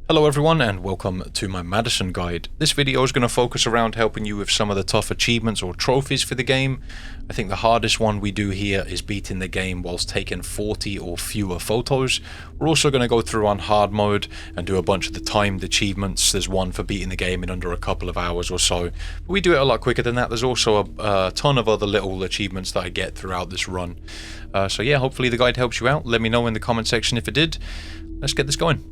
Hello everyone and welcome to my Madison guide. This video is going to focus around helping you with some of the tough achievements or trophies for the game. I think the hardest one we do here is beating the game whilst taking 40 or fewer photos. We're also going to go through on hard mode and do a bunch of the timed achievements. There's one for beating the game in under a couple of hours or so. But we do it a lot quicker than that. There's also a ton of other little achievements that I get throughout this run. So yeah, hopefully the guide helps you out. Let me know in the comment section if it did. Let's get this going.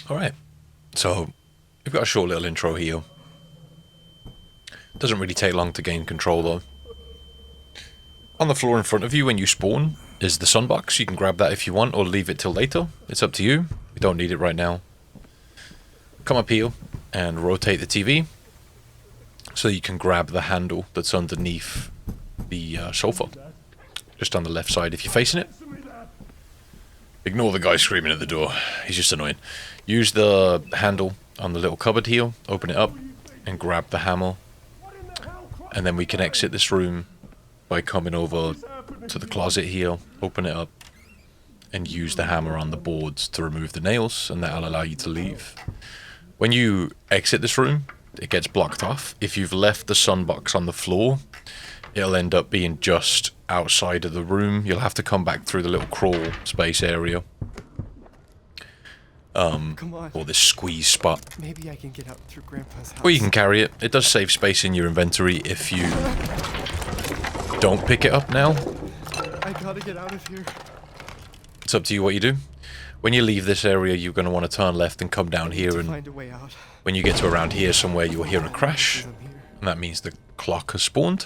Alright, so we've got a short little intro here. Doesn't really take long to gain control though. On the floor in front of you when you spawn is the sunbox. You can grab that if you want or leave it till later. It's up to you. We don't need it right now. Come up here and rotate the TV so you can grab the handle that's underneath the sofa. Just on the left side if you're facing it. Ignore the guy screaming at the door. He's just annoying. Use the handle on the little cupboard here, open it up, and grab the hammer. And then we can exit this room by coming over to the closet here, open it up, and use the hammer on the boards to remove the nails, and that'll allow you to leave. When you exit this room, it gets blocked off. If you've left the sunbox on the floor, it'll end up being just outside of the room. You'll have to come back through the little crawl space area. Or this squeeze spot. Maybe I can get out through Grandpa's house. Or you can carry it. It does save space in your inventory if you don't pick it up now. I gotta get out of here. It's up to you what you do. When you leave this area, you're going to want to turn left and come down here, and Find a way out. when you get to around here somewhere, you'll hear a crash, and that means the clock has spawned.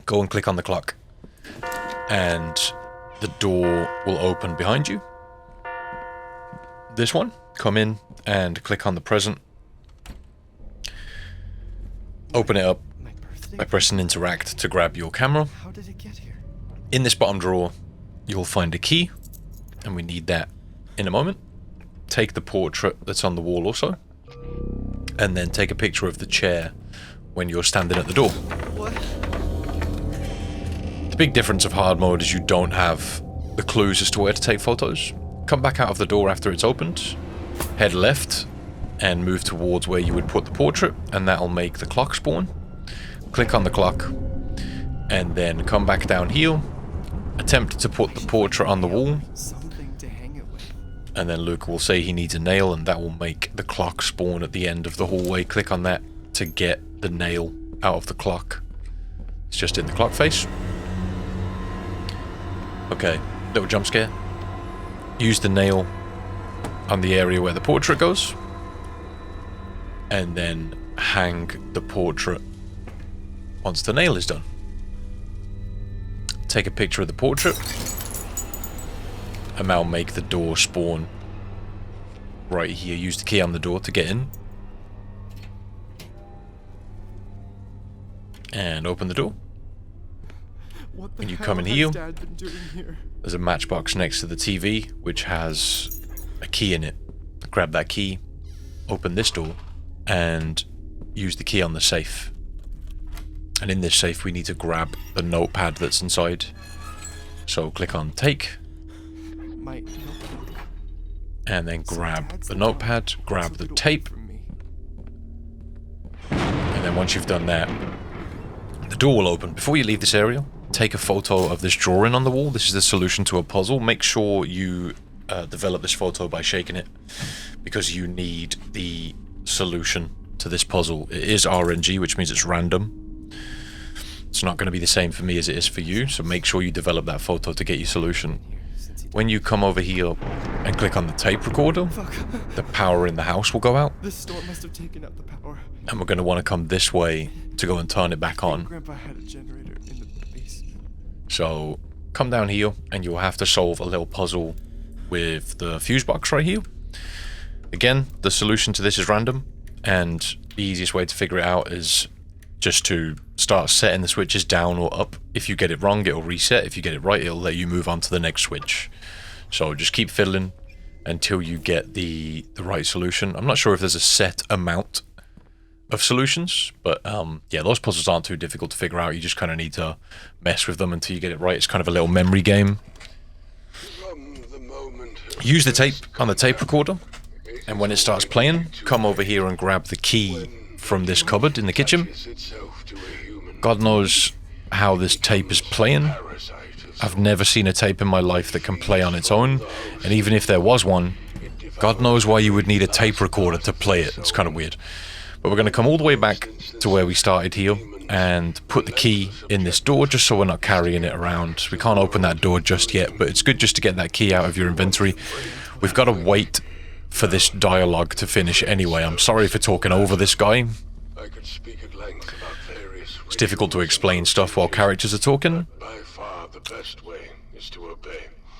Go and click on the clock, and the door will open behind you. This one, come in and click on the present. Open it up by pressing interact to grab your camera. How did it get here? In this bottom drawer, you'll find a key, and we need that in a moment. Take the portrait that's on the wall also, and then take a picture of the chair when you're standing at the door. What? The big difference of hard mode is you don't have the clues as to where to take photos. Come back out of the door after it's opened, head left, and move towards where you would put the portrait, and that'll make the clock spawn. Click on the clock, and then come back down here, attempt to put the portrait on the wall, Something to hang it with. and then Luke will say he needs a nail, and that will make the clock spawn at the end of the hallway. Click on that to get the nail out of the clock. It's just in the clock face. Okay, little jump scare. Use the nail on the area where the portrait goes, and then hang the portrait once the nail is done. Take a picture of the portrait, and that'll make the door spawn right here. Use the key on the door to get in, and open the door. What the When you hell come in has here, Dad been doing here? there's a matchbox next to the TV which has a key in it. Grab that key, open this door, and use the key on the safe. And in this safe we need to grab the notepad that's inside. So click on take, My notebook. and then grab Dad's the the one notepad, grab took the it away tape, from me. and then once you've done that, the door will open. Before you leave this area, take a photo of this drawing on the wall. This is the solution to a puzzle. Make sure you develop this photo by shaking it, because you need the solution to this puzzle. It is RNG, which means it's random. It's not going to be the same for me as it is for you, so make sure you develop that photo to get your solution. When you come over here and click on the tape recorder, the power in the house will go out, This storm must have taken out the power. and we're going to want to come this way to go and turn it back on. Grandpa had a generator in the basement. So come down here and you'll have to solve a little puzzle with the fuse box right here. Again, the solution to this is random, and the easiest way to figure it out is just to start setting the switches down or up. If you get it wrong, it'll reset. If you get it right, it'll let you move on to the next switch. So just keep fiddling until you get the right solution. I'm not sure if there's a set amount of solutions, but yeah, those puzzles aren't too difficult to figure out. You just kind of need to mess with them until you get it right. It's kind of a little memory game. use the tape on the tape recorder, and when it starts playing, come over here and grab the key from this cupboard in the kitchen. God knows how this tape is playing. I've never seen a tape in my life that can play on its own, and even if there was one, God knows why you would need a tape recorder to play it. It's kind of weird. But we're going to come all the way back to where we started here and put the key in this door just so we're not carrying it around. We can't open that door just yet, but it's good just to get that key out of your inventory. We've got to wait for this dialogue to finish anyway. I'm sorry for talking over this guy. It's difficult to explain stuff while characters are talking.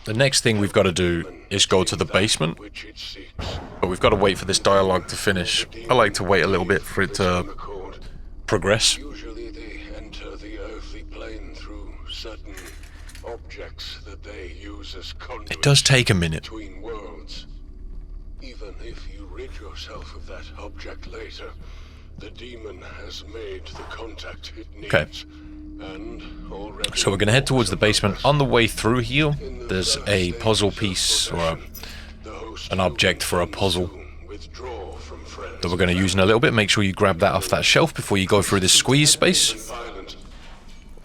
The next thing we've got to do is go to the basement, but we've got to wait for this dialogue to finish. I like to wait a little bit for it to progress. Usually they enter the earthly plane through certain objects that they use as conduits. It does take a minute. Between worlds. Even if you rid yourself of that object later, the demon has made the contact it needs. Okay. And already So we're going to head towards the basement. On the way through here, there's a puzzle piece or an object for a puzzle that we're going to use in a little bit. Make sure you grab that off that shelf before you go through this squeeze space.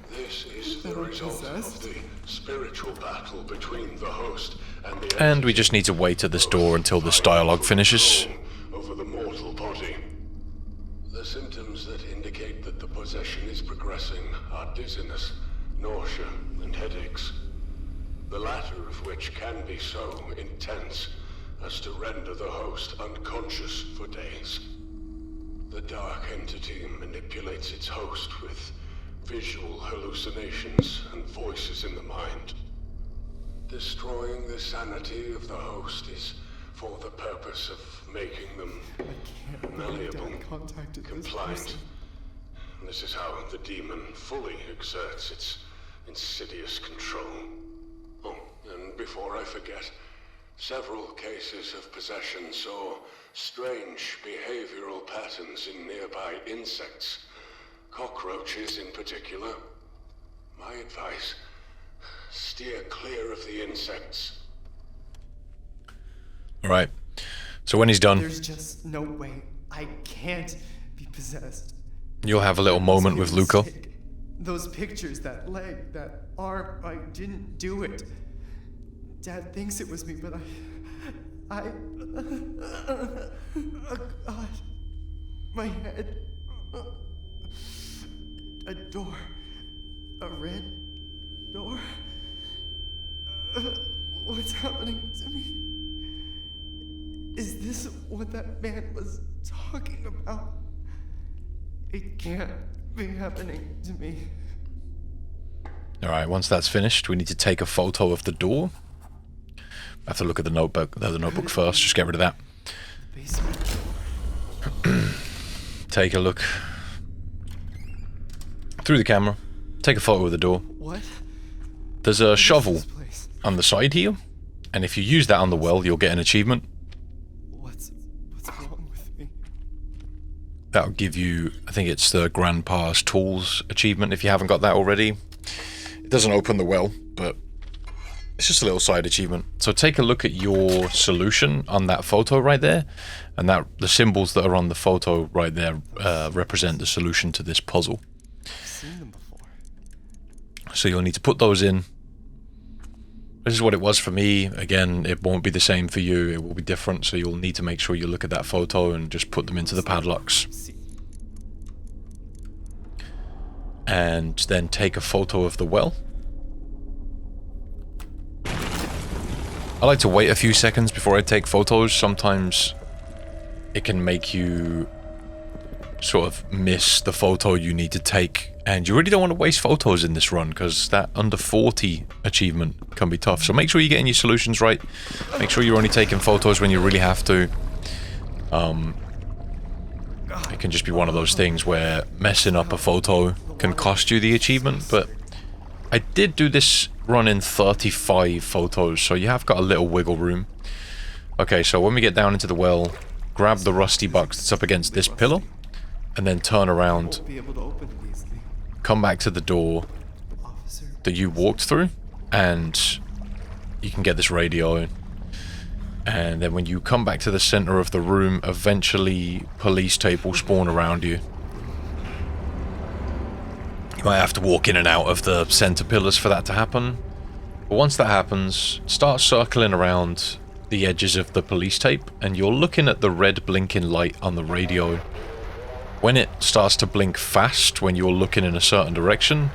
This is the result of the spiritual battle between the host and the And we just need to wait at this door until this dialogue finishes. over the mortal body. The symptoms that indicate that the possession is progressing are dizziness, nausea, and headaches. The latter of which can be so intense as to render the host unconscious for days. The dark entity manipulates its host with visual hallucinations and voices in the mind. Destroying the sanity of the host is for the purpose of making them malleable, compliant. This is how the demon fully exerts its insidious control. Oh, and before I forget, several cases of possession saw strange behavioral patterns in nearby insects, cockroaches in particular. My advice, steer clear of the insects. Alright, so when he's done, There's just no way. I can't be possessed. you'll have a little moment with Luca. Those pictures, that leg, that arm, I didn't do it. Dad thinks it was me, but oh God. My head. A door. A red door. What's happening to me? Is this what that man was talking about? It can't be happening to me. Alright, once that's finished, we need to take a photo of the door. I have to look at the notebook first, just get rid of that. Basement. Take a look through the camera, take a photo of the door. What? There's a shovel This place. on the side here, and if you use that on the well, you'll get an achievement. What's wrong with me? That'll give you, I think it's the Grandpa's Tools achievement if you haven't got that already. It doesn't open the well, but it's just a little side achievement. So take a look at your solution on that photo right there, and that the symbols that are on the photo right there represent the solution to this puzzle. I've seen them before. So you'll need to put those in. This is what it was for me. Again, it won't be the same for you. It will be different, so you'll need to make sure you look at that photo and just put them into the padlocks. See. And then take a photo of the well. I like to wait a few seconds before I take photos. Sometimes it can make you sort of miss the photo you need to take, and you really don't want to waste photos in this run because that under 40 achievement can be tough. So make sure you're getting your solutions right. Make sure you're only taking photos when you really have to. It can just be one of those things where messing up a photo can cost you the achievement, but I did do this run in 35 photos, so you have got a little wiggle room. Okay, so when we get down into the well, grab the rusty box that's up against this pillar, and then turn around, Won't be able to open these things. come back to the door Officer. that you walked through, and you can get this radio. And then when you come back to the center of the room, eventually police tape will spawn around you. You might have to walk in and out of the center pillars for that to happen. But once that happens, start circling around the edges of the police tape, and you're looking at the red blinking light on the radio. When it starts to blink fast when you're looking in a certain direction,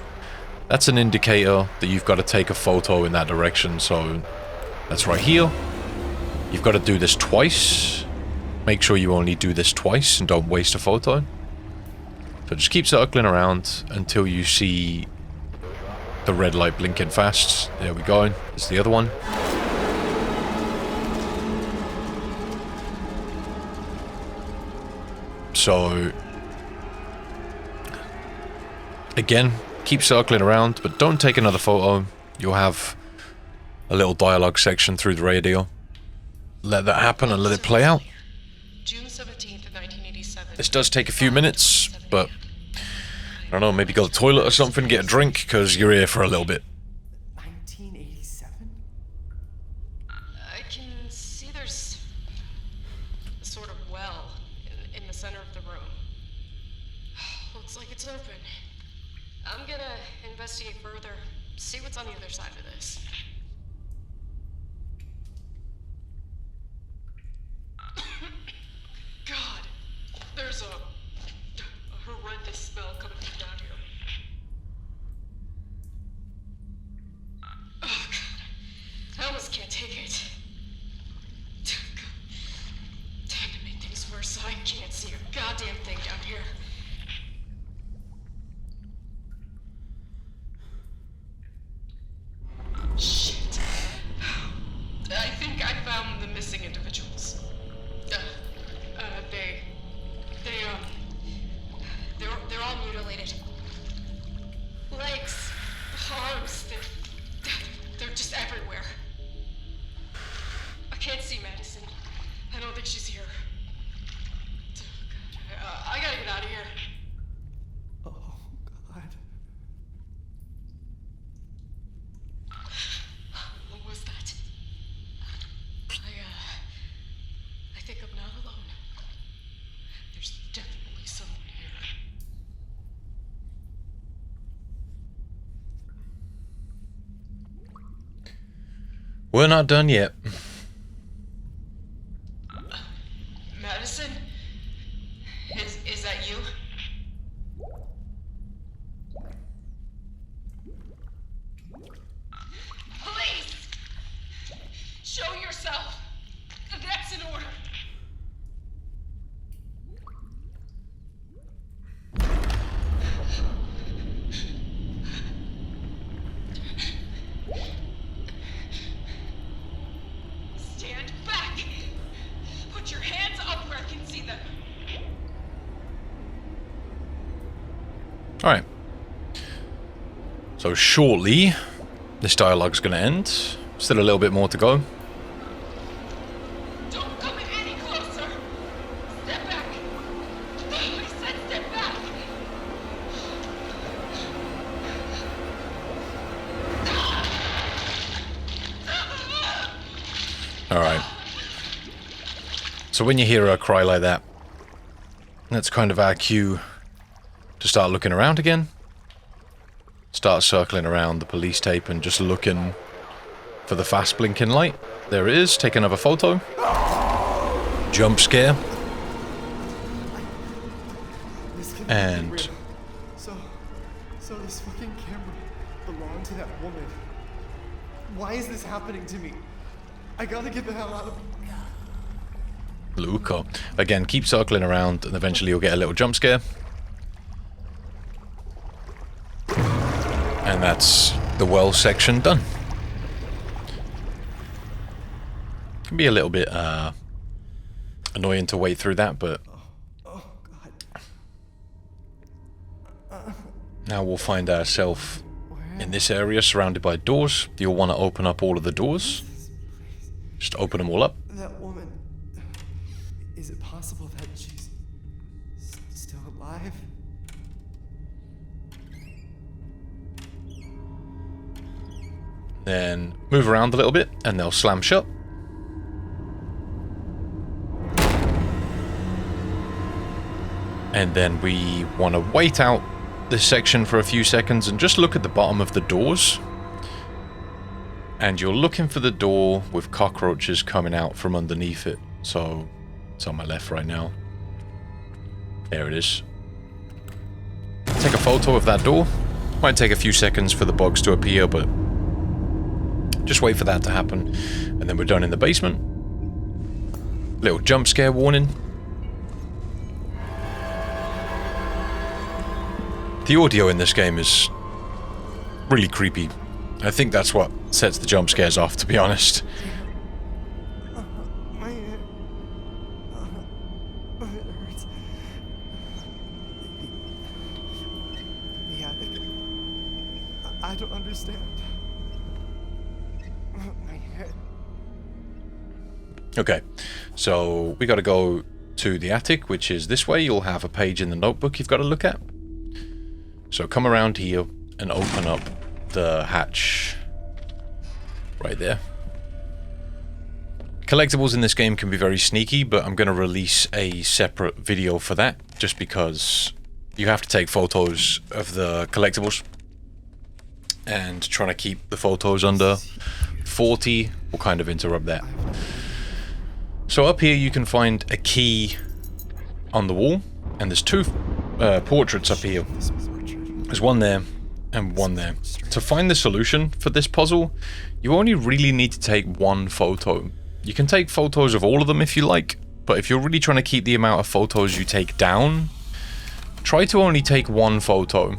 that's an indicator that you've got to take a photo in that direction. So that's right here. You've got to do this twice. Make sure you only do this twice and don't waste a photo. So just keep circling around until you see the red light blinking fast. There we go. There's the other one. So again, keep circling around, but don't take another photo. You'll have a little dialogue section through the radio. Let that happen and let it play out. June 17th, 1987. This does take a few minutes, but I don't know, maybe go to the toilet or something, get a drink, because you're here for a little bit. 1987? I can see there's a sort of well in the center of the room. Looks like it's open. I'm gonna investigate further, see what's on the other side of this. God, there's a horrendous smell coming from down here. Oh, God. I almost can't take it. Time to make things worse. I can't see a goddamn thing down here. Shit. I think I found the missing individuals. They're all mutilated. Legs, arms, they're just everywhere. I can't see Madison. I don't think she's here. I gotta get out of here. Oh, God. What was that? I think I'm not alone. There's definitely someone here. We're not done yet. Madison? Is that you? Please! Show yourself! That's in order. Stand back! Put your hands up where I can see them. Alright. So shortly, this dialogue's going to end. Still a little bit more to go. Don't come any closer! Step back! I said step back! Alright. So when you hear her cry like that, that's kind of our cue to start looking around again. Start circling around the police tape and just looking for the fast blinking light. There it is. Take another photo. Jump scare. This can't And- be real. So this fucking camera belonged to that woman. Why is this happening to me? I gotta get the hell out of Luca. Again, keep circling around and eventually you'll get a little jump scare. And that's the well section done. Can be a little bit annoying to wait through that, but Oh, God. now we'll find ourselves in this area surrounded by doors. You'll want to open up all of the doors. Just open them all up. That woman. Is it possible that she's still alive? Then move around a little bit and they'll slam shut. And then we want to wait out this section for a few seconds and just look at the bottom of the doors. And you're looking for the door with cockroaches coming out from underneath it. So it's on my left right now. There it is. Take a photo of that door. Might take a few seconds for the bugs to appear, but just wait for that to happen. And then we're done in the basement. Little jump scare warning. The audio in this game is really creepy. I think that's what sets the jump scares off, to be honest. My head. It hurts. The attic. I don't understand. My head. Okay, so we got to go to the attic, which is this way. You'll have a page in the notebook you've got to look at. So come around here and open up the hatch right there. Collectibles in this game can be very sneaky, but I'm going to release a separate video for that, just because you have to take photos of the collectibles, and trying to keep the photos under 40 will kind of interrupt that. So up here you can find a key on the wall, and there's two portraits up here. There's one there and one there. To find the solution for this puzzle, you only really need to take one photo. You can take photos of all of them if you like, but if you're really trying to keep the amount of photos you take down, try to only take one photo.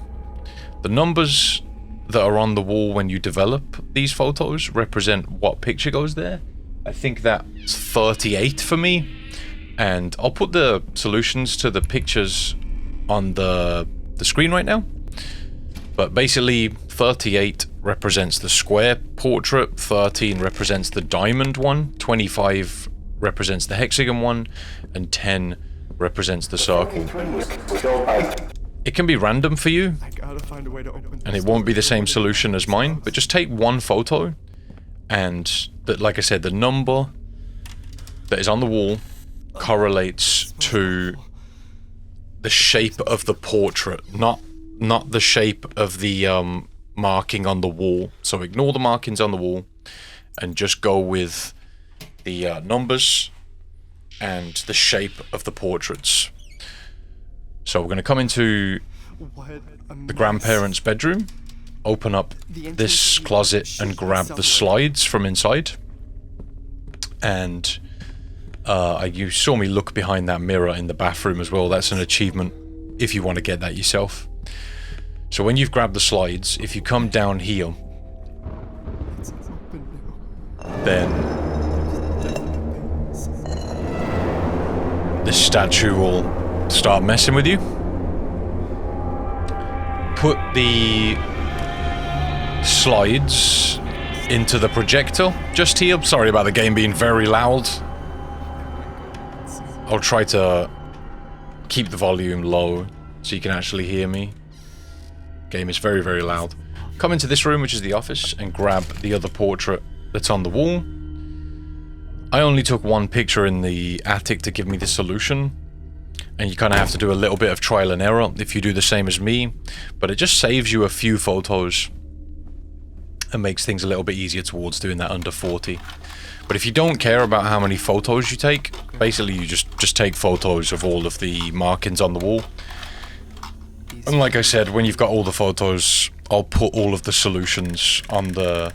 The numbers that are on the wall when you develop these photos represent what picture goes there. I think that's 38 for me, and I'll put the solutions to the pictures on the screen right now. But basically, 38 represents the square portrait, 13 represents the diamond one, 25 represents the hexagon one, and 10 represents the circle. It can be random for you, I gotta find a way to open. and it won't be the same solution as mine, but just take one photo, and like I said, the number that is on the wall correlates to the shape of the portrait, not the shape of the marking on the wall. So ignore the markings on the wall and just go with the numbers and the shape of the portraits. So we're going to come into the grandparents' bedroom, open up this closet and grab the slides from inside. And you saw me look behind that mirror in the bathroom as well. That's an achievement if you want to get that yourself. So when you've grabbed the slides, if you come down here, then this statue will start messing with you. Put the slides into the projector just here. Sorry about the game being very loud. I'll try to keep the volume low so you can actually hear me. Game is very, very loud. Come into this room, which is the office, and grab the other portrait that's on the wall. I only took one picture in the attic to give me the solution, and you kind of have to do a little bit of trial and error if you do the same as me, but it just saves you a few photos and makes things a little bit easier towards doing that under 40. But if you don't care about how many photos you take, basically you just take photos of all of the markings on the wall. And like I said, when you've got all the photos, I'll put all of the solutions on the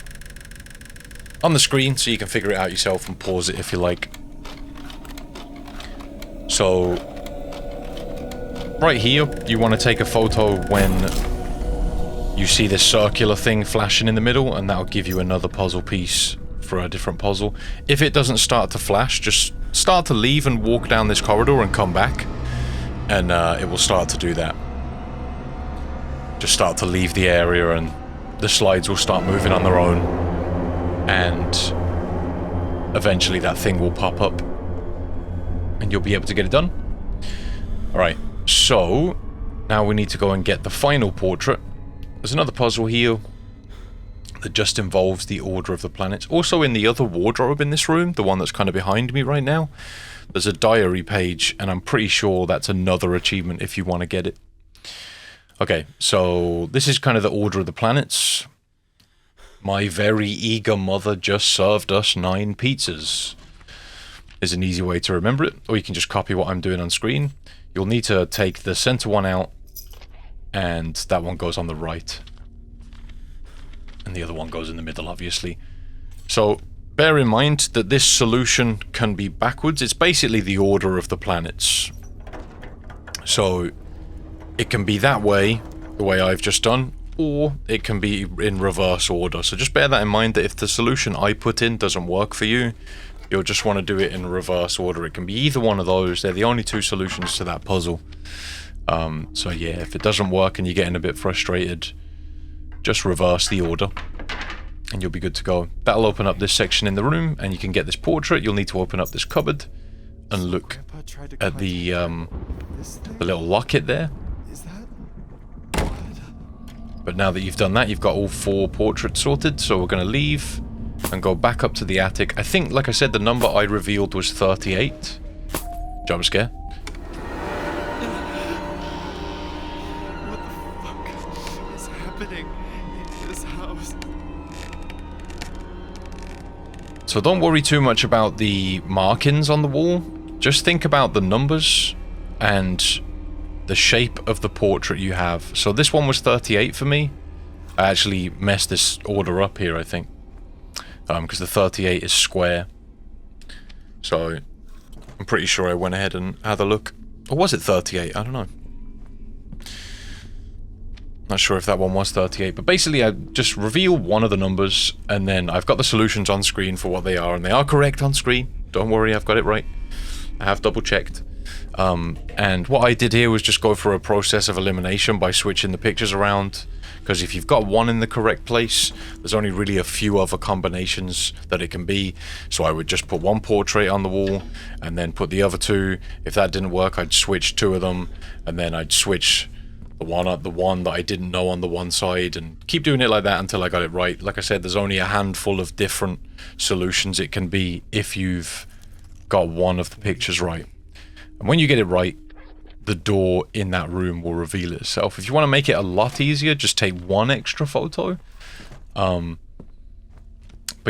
screen so you can figure it out yourself and pause it if you like. So right here, you want to take a photo when you see this circular thing flashing in the middle, and that'll give you another puzzle piece for a different puzzle. If it doesn't start to flash, just start to leave and walk down this corridor and come back, and it will start to do that. Just start to leave the area and the slides will start moving on their own, and eventually that thing will pop up and you'll be able to get it done. Alright, so now we need to go and get the final portrait. There's another puzzle here that just involves the order of the planets. Also in the other wardrobe in this room, the one that's kind of behind me right now, there's a diary page, and I'm pretty sure that's another achievement if you want to get it. Okay, so this is kind of the order of the planets. My very eager mother just served us 9 pizzas. Is an easy way to remember it, or you can just copy what I'm doing on screen. You'll need to take the center one out, and that one goes on the right. And the other one goes in the middle, obviously. So, bear in mind that this solution can be backwards. It's basically the order of the planets. So, it can be that way, the way I've just done, or it can be in reverse order. So just bear that in mind, that if the solution I put in doesn't work for you, you'll just want to do it in reverse order. It can be either one of those. They're the only 2 solutions to that puzzle. So yeah, if it doesn't work and you're getting a bit frustrated, just reverse the order and you'll be good to go. That'll open up this section in the room and you can get this portrait. You'll need to open up this cupboard and look at the little locket there. Is that blood? But now that you've done that, you've got all 4 portraits sorted, so we're going to leave and go back up to the attic. I think, like I said, the number I revealed was 38. Jump scare. What the fuck is happening in this house? So don't worry too much about the markings on the wall. Just think about the numbers and the shape of the portrait you have. So this one was 38 for me. I actually messed this order up here, I think. Because the 38 is square. So I'm pretty sure I went ahead and had a look. Or was it 38? I don't know. Not sure if that one was 38, but basically I just reveal one of the numbers and then I've got the solutions on screen for what they are, and they are correct on screen. Don't worry, I've got it right. I have double checked. And what I did here was just go for a process of elimination by switching the pictures around, because if you've got one in the correct place, there's only really a few other combinations that it can be. So I would just put one portrait on the wall and then put the other 2. If that didn't work, I'd switch 2 of them and then I'd switch the one that I didn't know on the one side and keep doing it like that until I got it right. Like I said, there's only a handful of different solutions it can be if you've got one of the pictures right. And when you get it right, the door in that room will reveal itself. If you want to make it a lot easier, just take 1 extra photo. But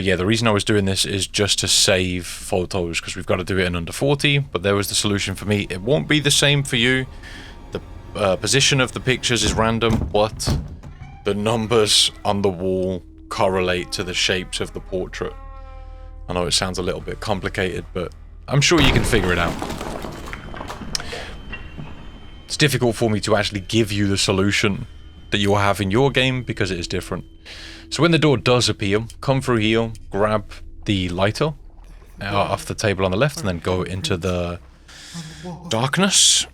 yeah, the reason I was doing this is just to save photos, because we've got to do it in under 40, but there was the solution for me. It won't be the same for you. The position of the pictures is random, but the numbers on the wall correlate to the shapes of the portrait. I know it sounds a little bit complicated, but I'm sure you can figure it out. It's difficult for me to actually give you the solution that you have in your game because it is different. So when the door does appear, come through here, grab the lighter off the table on the left and then go into the darkness.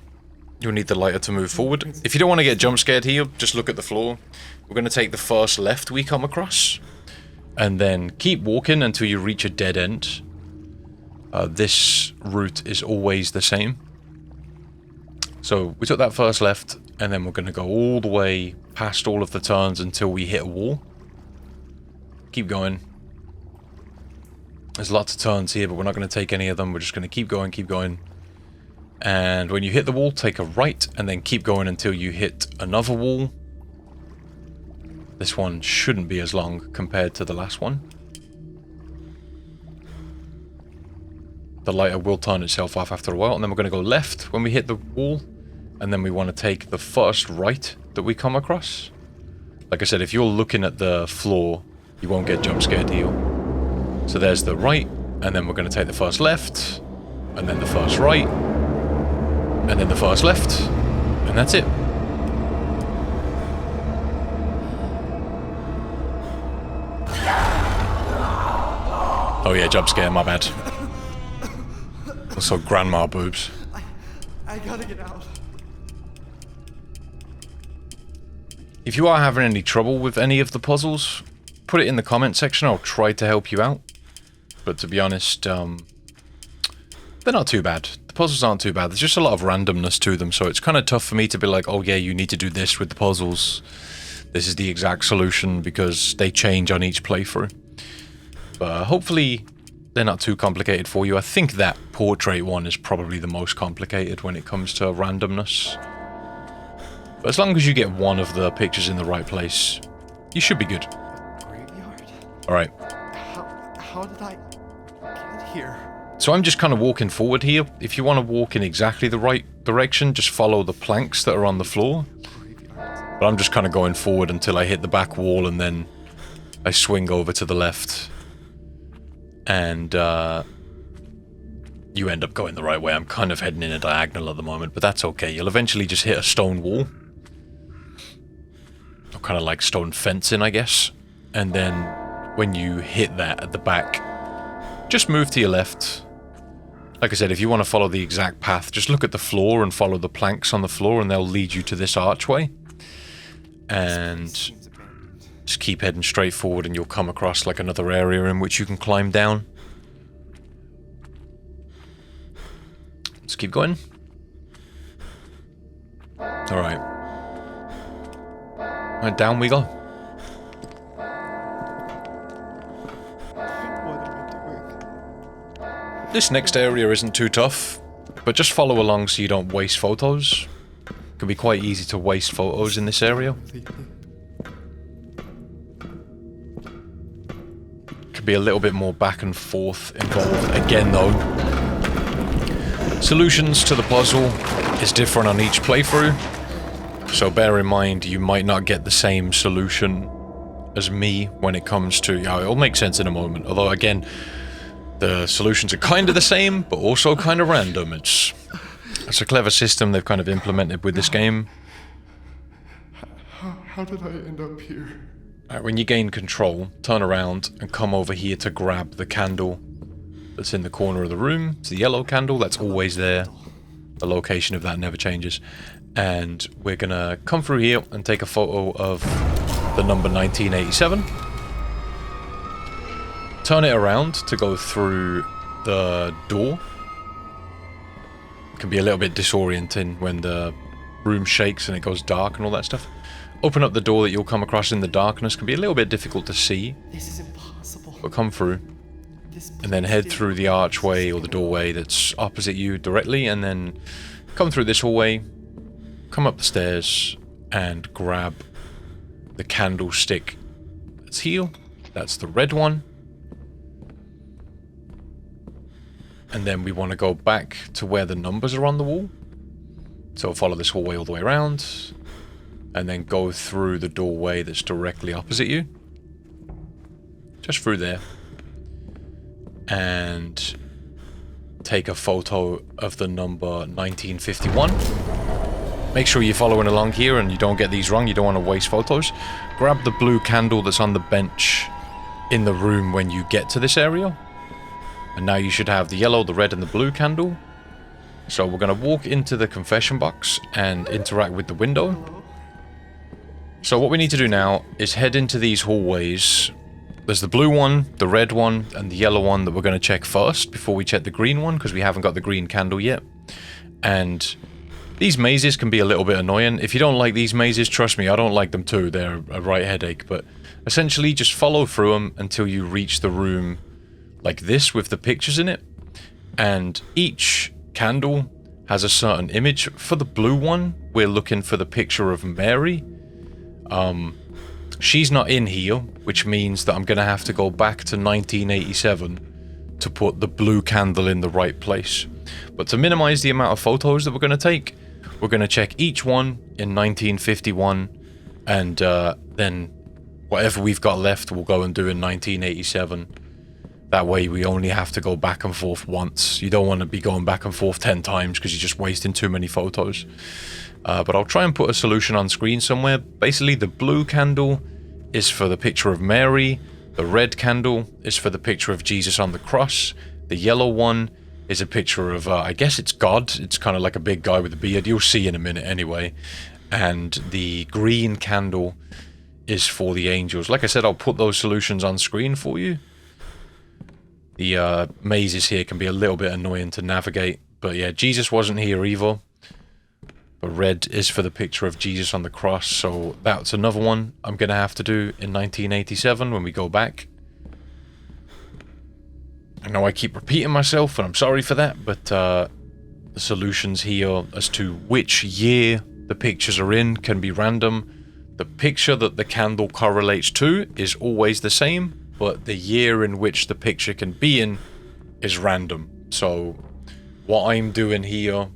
You'll need the lighter to move forward. If you don't want to get jump scared here, just look at the floor. We're going to take the first left we come across and then keep walking until you reach a dead end. This route is always the same. So we took that first left and then we're going to go all the way past all of the turns until we hit a wall. Keep going. There's lots of turns here, but we're not going to take any of them. We're just going to keep going, keep going. And when you hit the wall, take a right and then keep going until you hit another wall. This one shouldn't be as long compared to the last one. The lighter will turn itself off after a while, and then we're going to go left when we hit the wall, and then we want to take the first right that we come across. Like I said, if you're looking at the floor, you won't get jump scared here. So there's the right, and then we're going to take the first left, and then the first right, and then the first left, and that's it. Oh yeah, jump scare, my bad. Also grandma boobs. I gotta get out. If you are having any trouble with any of the puzzles, put it in the comment section. I'll try to help you out. But to be honest, they're not too bad. The puzzles aren't too bad. There's just a lot of randomness to them, so it's kind of tough for me to be like, oh yeah, you need to do this with the puzzles. this is the exact solution because they change on each playthrough. But hopefully they're not too complicated for you. I think that portrait one is probably the most complicated when it comes to randomness. But as long as you get one of the pictures in the right place, you should be good. Graveyard? Alright. How did I get here? So I'm just kind of walking forward here. If you want to walk in exactly the right direction, just follow the planks that are on the floor. But I'm just kind of going forward until I hit the back wall and then I swing over to the left. And you end up going the right way. I'm kind of heading in a diagonal at the moment, but that's okay. You'll eventually just hit a stone wall. Or kind of like stone fencing, I guess. And then when you hit that at the back, just move to your left. Like I said, if you want to follow the exact path, just look at the floor and follow the planks on the floor and they'll lead you to this archway. And just keep heading straight forward and you'll come across like another area in which you can climb down. Let's keep going. Alright. Right, down we go. What am I doing? This next area isn't too tough, but just follow along so you don't waste photos. It can be quite easy to waste photos in this area. Could be a little bit more back and forth involved. Again though, solutions to the puzzle is different on each playthrough. So bear in mind, you might not get the same solution as me when it comes to... Yeah, it'll make sense in a moment. Although, again, the solutions are kind of the same, but also kind of random. It's a clever system they've kind of implemented with this game. How did I end up here? Right, when you gain control, turn around and come over here to grab the candle that's in the corner of the room. It's the yellow candle, that's always there. The location of that never changes. And we're gonna come through here and take a photo of the number 1987. Turn it around to go through the door. It can be a little bit disorienting when the room shakes and it goes dark and all that stuff. Open up the door that you'll come across in the darkness. Can be a little bit difficult to see. This is impossible. But come through. And then head through the archway or the doorway that's opposite you directly. And then come through this hallway. Come up the stairs. And grab the candlestick that's here. That's the red one. And then we want to go back to where the numbers are on the wall. So follow this hallway all the way around. And then go through the doorway that's directly opposite you. Just through there. And take a photo of the number 1951. Make sure you're following along here and you don't get these wrong. You don't want to waste photos. Grab the blue candle that's on the bench in the room when you get to this area. And now you should have the yellow, the red, and the blue candle. So we're going to walk into the confession box and interact with the window. So what we need to do now is head into these hallways. There's the blue one, the red one, and the yellow one that we're going to check first before we check the green one, because we haven't got the green candle yet. And these mazes can be a little bit annoying. If you don't like these mazes, trust me, I don't like them too. They're a right headache. But essentially, just follow through them until you reach the room like this with the pictures in it. And each candle has a certain image. For the blue one, we're looking for the picture of Mary. She's not in here, which means that I'm going to have to go back to 1987 to put the blue candle in the right place. But to minimize the amount of photos that we're going to take, we're going to check each one in 1951, and then whatever we've got left we'll go and do in 1987. That way we only have to go back and forth once. You don't want to be going back and forth 10 times because you're just wasting too many photos. But I'll try and put a solution on screen somewhere. Basically, the blue candle is for the picture of Mary. The red candle is for the picture of Jesus on the cross. The yellow one is a picture of, I guess it's God. It's kind of like a big guy with a beard. You'll see in a minute anyway. And the green candle is for the angels. Like I said, I'll put those solutions on screen for you. The mazes here can be a little bit annoying to navigate. But yeah, Jesus wasn't here either. But red is for the picture of Jesus on the cross, so that's another one I'm going to have to do in 1987 when we go back. I know I keep repeating myself, and I'm sorry for that, but the solutions here as to which year the pictures are in can be random. The picture that the candle correlates to is always the same, but the year in which the picture can be in is random. So what I'm doing here,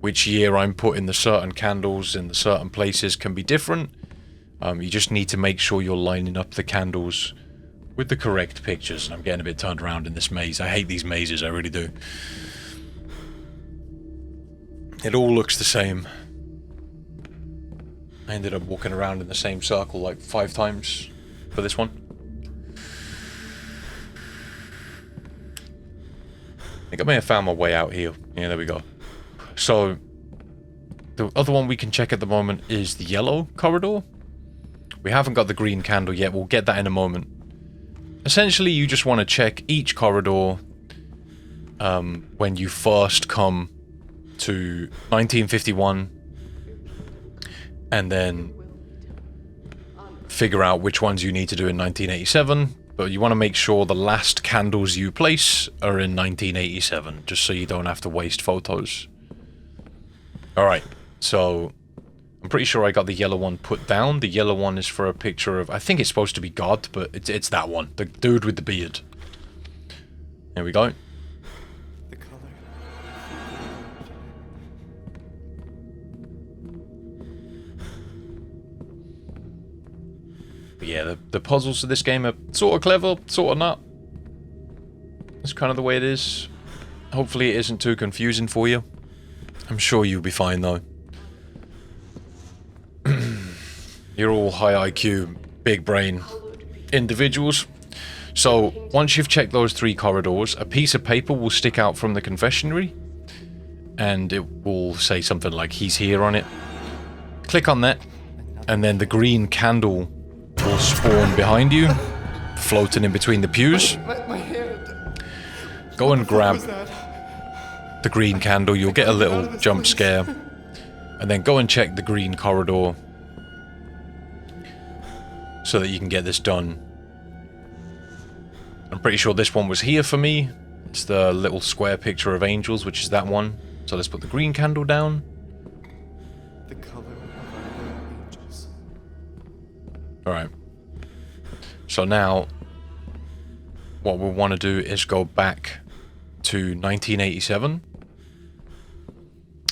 which year I'm putting the certain candles in the certain places can be different. You just need to make sure you're lining up the candles with the correct pictures. And I'm getting a bit turned around in this maze. I hate these mazes, I really do. It all looks the same. I ended up walking around in the same circle like 5 times for this one. I think I may have found my way out here. Yeah, there we go. So, the other one we can check at the moment is the yellow corridor. We haven't got the green candle yet. We'll get that in a moment. Essentially, you just want to check each corridor when you first come to 1951, and then figure out which ones you need to do in 1987, but you want to make sure the last candles you place are in 1987, just so you don't have to waste photos. Alright, so I'm pretty sure I got the yellow one put down. The yellow one is for a picture of, I think it's supposed to be God, but it's that one, the dude with the beard. There we go. The color. But yeah, the puzzles of this game are sort of clever, sort of not. It's kind of the way it is. Hopefully it isn't too confusing for you. I'm sure you'll be fine though. You're all high IQ, big brain individuals. So, once you've checked those 3 corridors, a piece of paper will stick out from the confessionary, and it will say something like, "He's here" on it. Click on that, and then the green candle will spawn behind you, floating in between the pews. My hand. Go and What grab was that? the green candle, you'll get a little jump scare, and then go and check the green corridor so that you can get this done. I'm pretty sure this one was here for me. It's the little square picture of angels, which is that one. So let's put the green candle down. The color of our angels. Alright. So now, what we'll want to do is go back to 1987.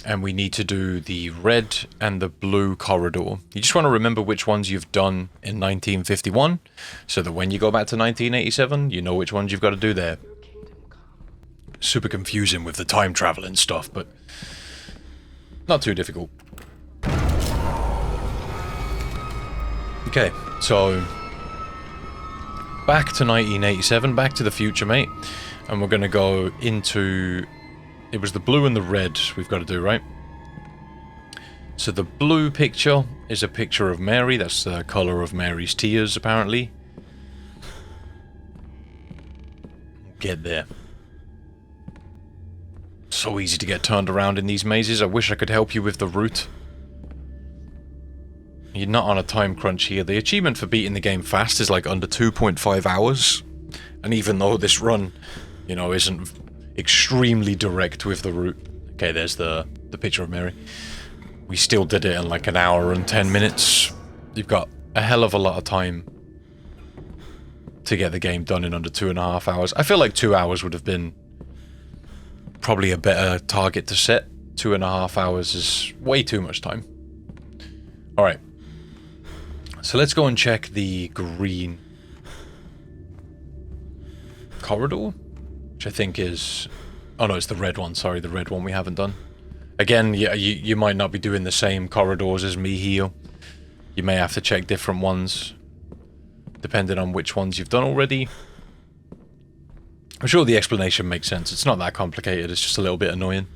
And we need to do the red and the blue corridor. You just want to remember which ones you've done in 1951, so that when you go back to 1987, you know which ones you've got to do there. Super confusing with the time traveling stuff, but not too difficult. Okay, so back to 1987, back to the future, mate. And we're going to go into... It was the blue and the red we've got to do, right? So the blue picture is a picture of Mary. That's the colour of Mary's tears, apparently. Get there. So easy to get turned around in these mazes. I wish I could help you with the route. You're not on a time crunch here. The achievement for beating the game fast is like under 2.5 hours. And even though this run, you know, isn't extremely direct with the route. Okay, there's the picture of Mary. We still did it in like an hour and 10 minutes. You've got a hell of a lot of time to get the game done in under 2.5 hours. I feel like 2 hours would have been probably a better target to set. 2.5 hours is way too much time. Alright. So let's go and check the green corridor. Which I think is... Oh no, it's the red one. Sorry, the red one we haven't done. Again, yeah, you might not be doing the same corridors as me here. You may have to check different ones, depending on which ones you've done already. I'm sure the explanation makes sense. It's not that complicated, it's just a little bit annoying.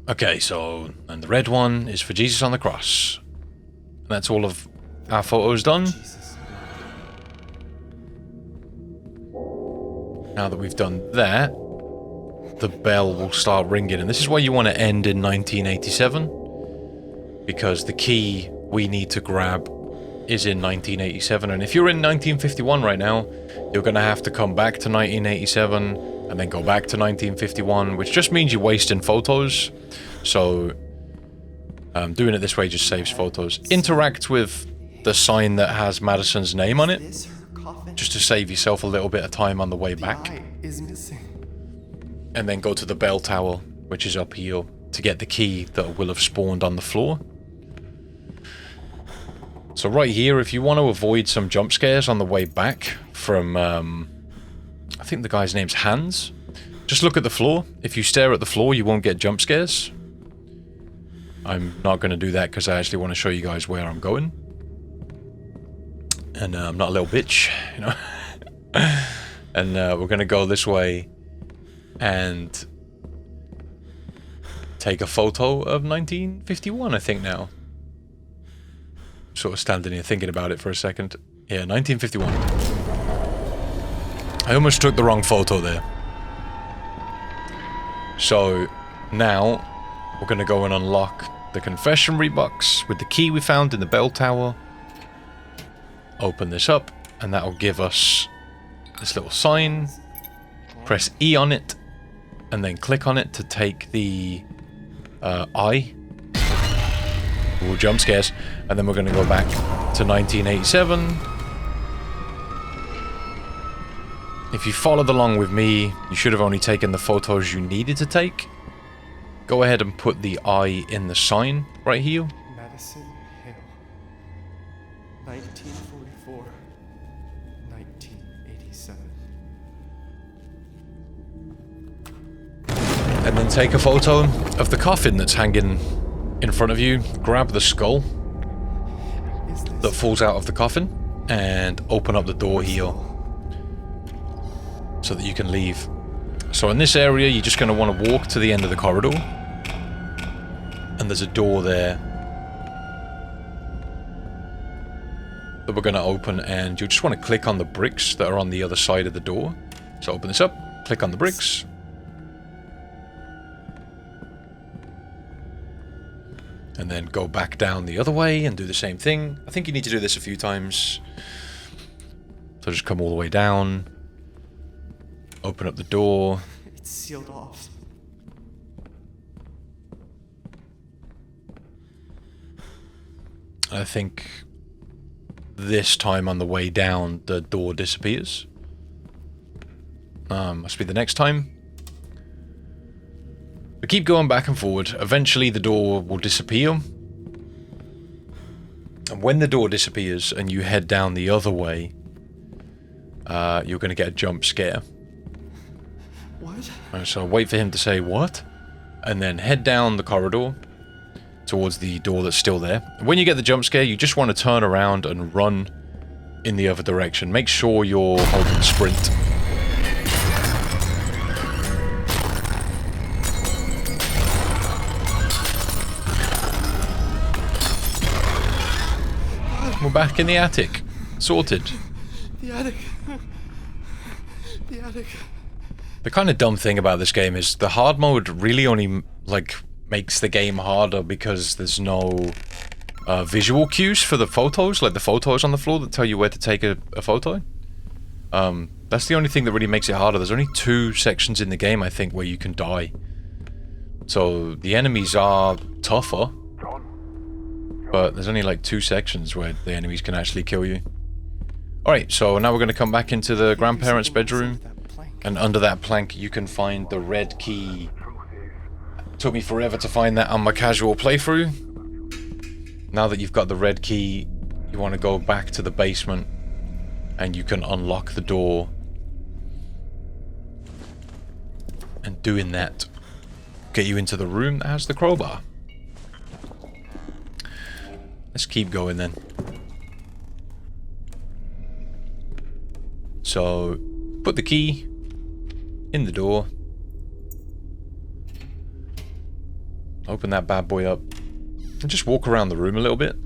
Okay, so... And the red one is for Jesus on the cross. And that's all of our photos done. Jesus. Now that we've done that, the bell will start ringing, and this is why you want to end in 1987. because the key we need to grab is in 1987, and if you're in 1951 right now, you're gonna have to come back to 1987 and then go back to 1951, which just means you're wasting photos. So doing it this way just saves photos. Interact with the sign that has Madison's name on it, Is her coffin? just to save yourself a little bit of time on the way The back. eye is missing. And then go to the bell tower, which is up here, to get the key that will have spawned on the floor. So right here, if you want to avoid some jump scares on the way back from, I think the guy's name's Hans, just look at the floor. If you stare at the floor, you won't get jump scares. I'm not going to do that because I actually want to show you guys where I'm going. And I'm not a little bitch, you know. And we're going to go this way and take a photo of 1951, I think now. Sort of standing here thinking about it for a second. Yeah, 1951. I almost took the wrong photo there. So now we're going to go and unlock the confessionary box with the key we found in the bell tower. Open this up and that'll give us this little sign. Press E on it and then click on it to take the eye. Ooh, jump scares. And then we're going to go back to 1987. If you followed along with me, you should have only taken the photos you needed to take. Go ahead and put the eye in the sign right here. Madison Hale. 1944. 1987. And then take a photo of the coffin that's hanging in front of you. Grab the skull Is this that falls out of the coffin and open up the door here so that you can leave. So in this area, you're just going to want to walk to the end of the corridor, and there's a door there that we're going to open, and you just want to click on the bricks that are on the other side of the door. So open this up, click on the bricks, and then go back down the other way and do the same thing. I think you need to do this a few times. So just come all the way down, open up the door. It's sealed off. I think this time on the way down, the door disappears. Must be the next time. But keep going back and forward. Eventually the door will disappear. And when the door disappears and you head down the other way, you're going to get a jump scare. What? So wait for him to say what, and then head down the corridor towards the door that's still there. When you get the jump scare, you just want to turn around and run in the other direction. Make sure you're holding sprint. We're back in the attic. Sorted. The attic. The attic. The kind of dumb thing about this game is the hard mode really only, like, makes the game harder because there's no visual cues for the photos, like the photos on the floor that tell you where to take a photo. That's the only thing that really makes it harder. There's only 2 sections in the game, I think, where you can die. So the enemies are tougher, but there's only like 2 sections where the enemies can actually kill you. Alright, so now we're going to come back into the grandparents' bedroom. And under that plank you can find the red key. Took me forever to find that on my casual playthrough. Now that you've got the red key, you want to go back to the basement and you can unlock the door. And doing that, get you into the room that has the crowbar. Let's keep going then. So, put the key in the door. Open that bad boy up. And just walk around the room a little bit.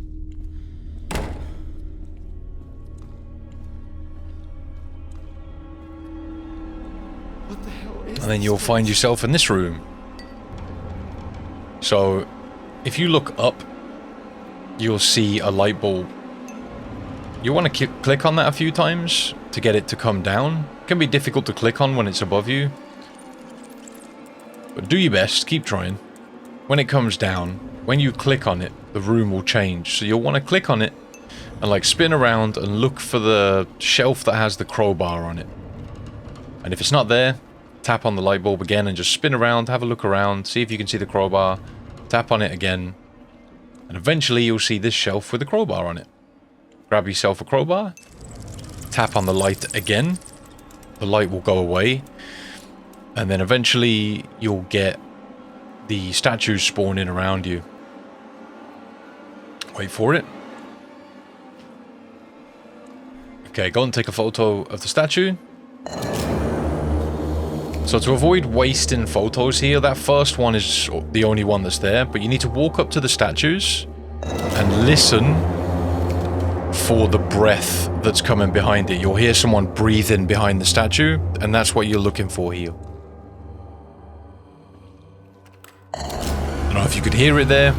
What the hell is And then this you'll place? find yourself in this room. So, if you look up you'll see a light bulb. You want to click on that a few times to get it to come down. It can be difficult to click on when it's above you. But do your best, keep trying. When it comes down, when you click on it, the room will change. So you'll want to click on it and like spin around and look for the shelf that has the crowbar on it. And if it's not there, tap on the light bulb again and just spin around, have a look around, see if you can see the crowbar, tap on it again, and eventually you'll see this shelf with a crowbar on it. Grab yourself a crowbar, tap on the light again, the light will go away, and then eventually you'll get the statues spawning around you. Wait for it. Okay, go and take a photo of the statue. So to avoid wasting photos here, that first one is the only one that's there, but you need to walk up to the statues and listen for the breath that's coming behind it. You'll hear someone breathing behind the statue, and that's what you're looking for here. I don't know if you could hear it there,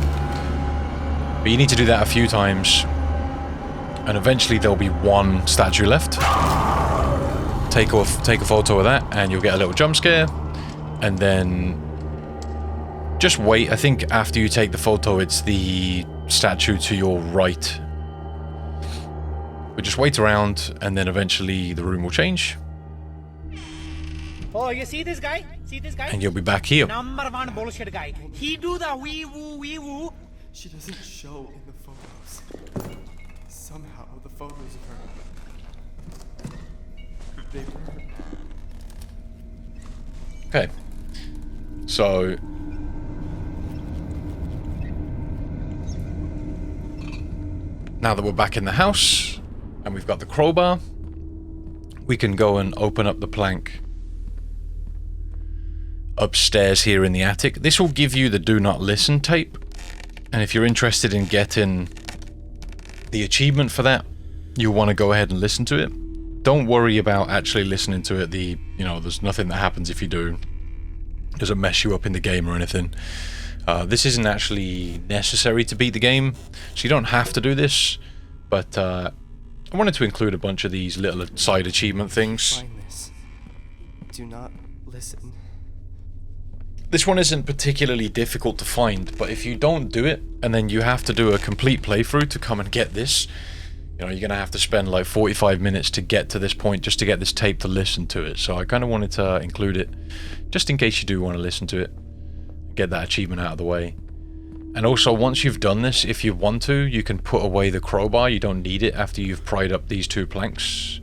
but you need to do that a few times, and eventually there'll be one statue left. Take a photo of that, and you'll get a little jump scare, and then just wait. I think after you take the photo, it's the statue to your right. But just wait around, and then eventually the room will change. Oh, you see this guy? See this guy? And you'll be back here. #1 bullshit guy. He do the wee woo. She doesn't show in the photos. Somehow the photos of her. They were. Okay. So now that we're back in the house and we've got the crowbar, we can go and open up the plank upstairs here in the attic. This will give you the do not listen tape, and if you're interested in getting the achievement for that, you'll want to go ahead and listen to it. Don't worry about actually listening to it. There's nothing that happens if you do. It doesn't mess you up in the game or anything. This isn't actually necessary to beat the game, so you don't have to do this, but I wanted to include a bunch of these little side achievement things. Find this. Do not listen. This one isn't particularly difficult to find, but if you don't do it, and then you have to do a complete playthrough to come and get this, you're going to have to spend like 45 minutes to get to this point just to get this tape to listen to it. So I kind of wanted to include it, just in case you do want to listen to it, get that achievement out of the way. And also, once you've done this, if you want to, you can put away the crowbar. You don't need it after you've pried up these two planks.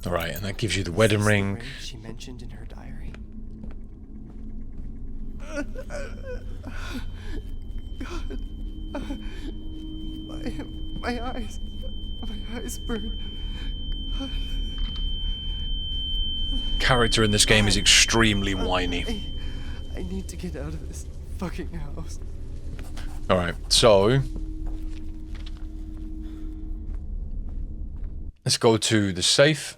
Alright, and that gives you the wedding ring. She mentioned in her diary. God. My eyes burn. Character in this game is extremely whiny. I need to get out of this fucking house. Alright, so let's go to the safe.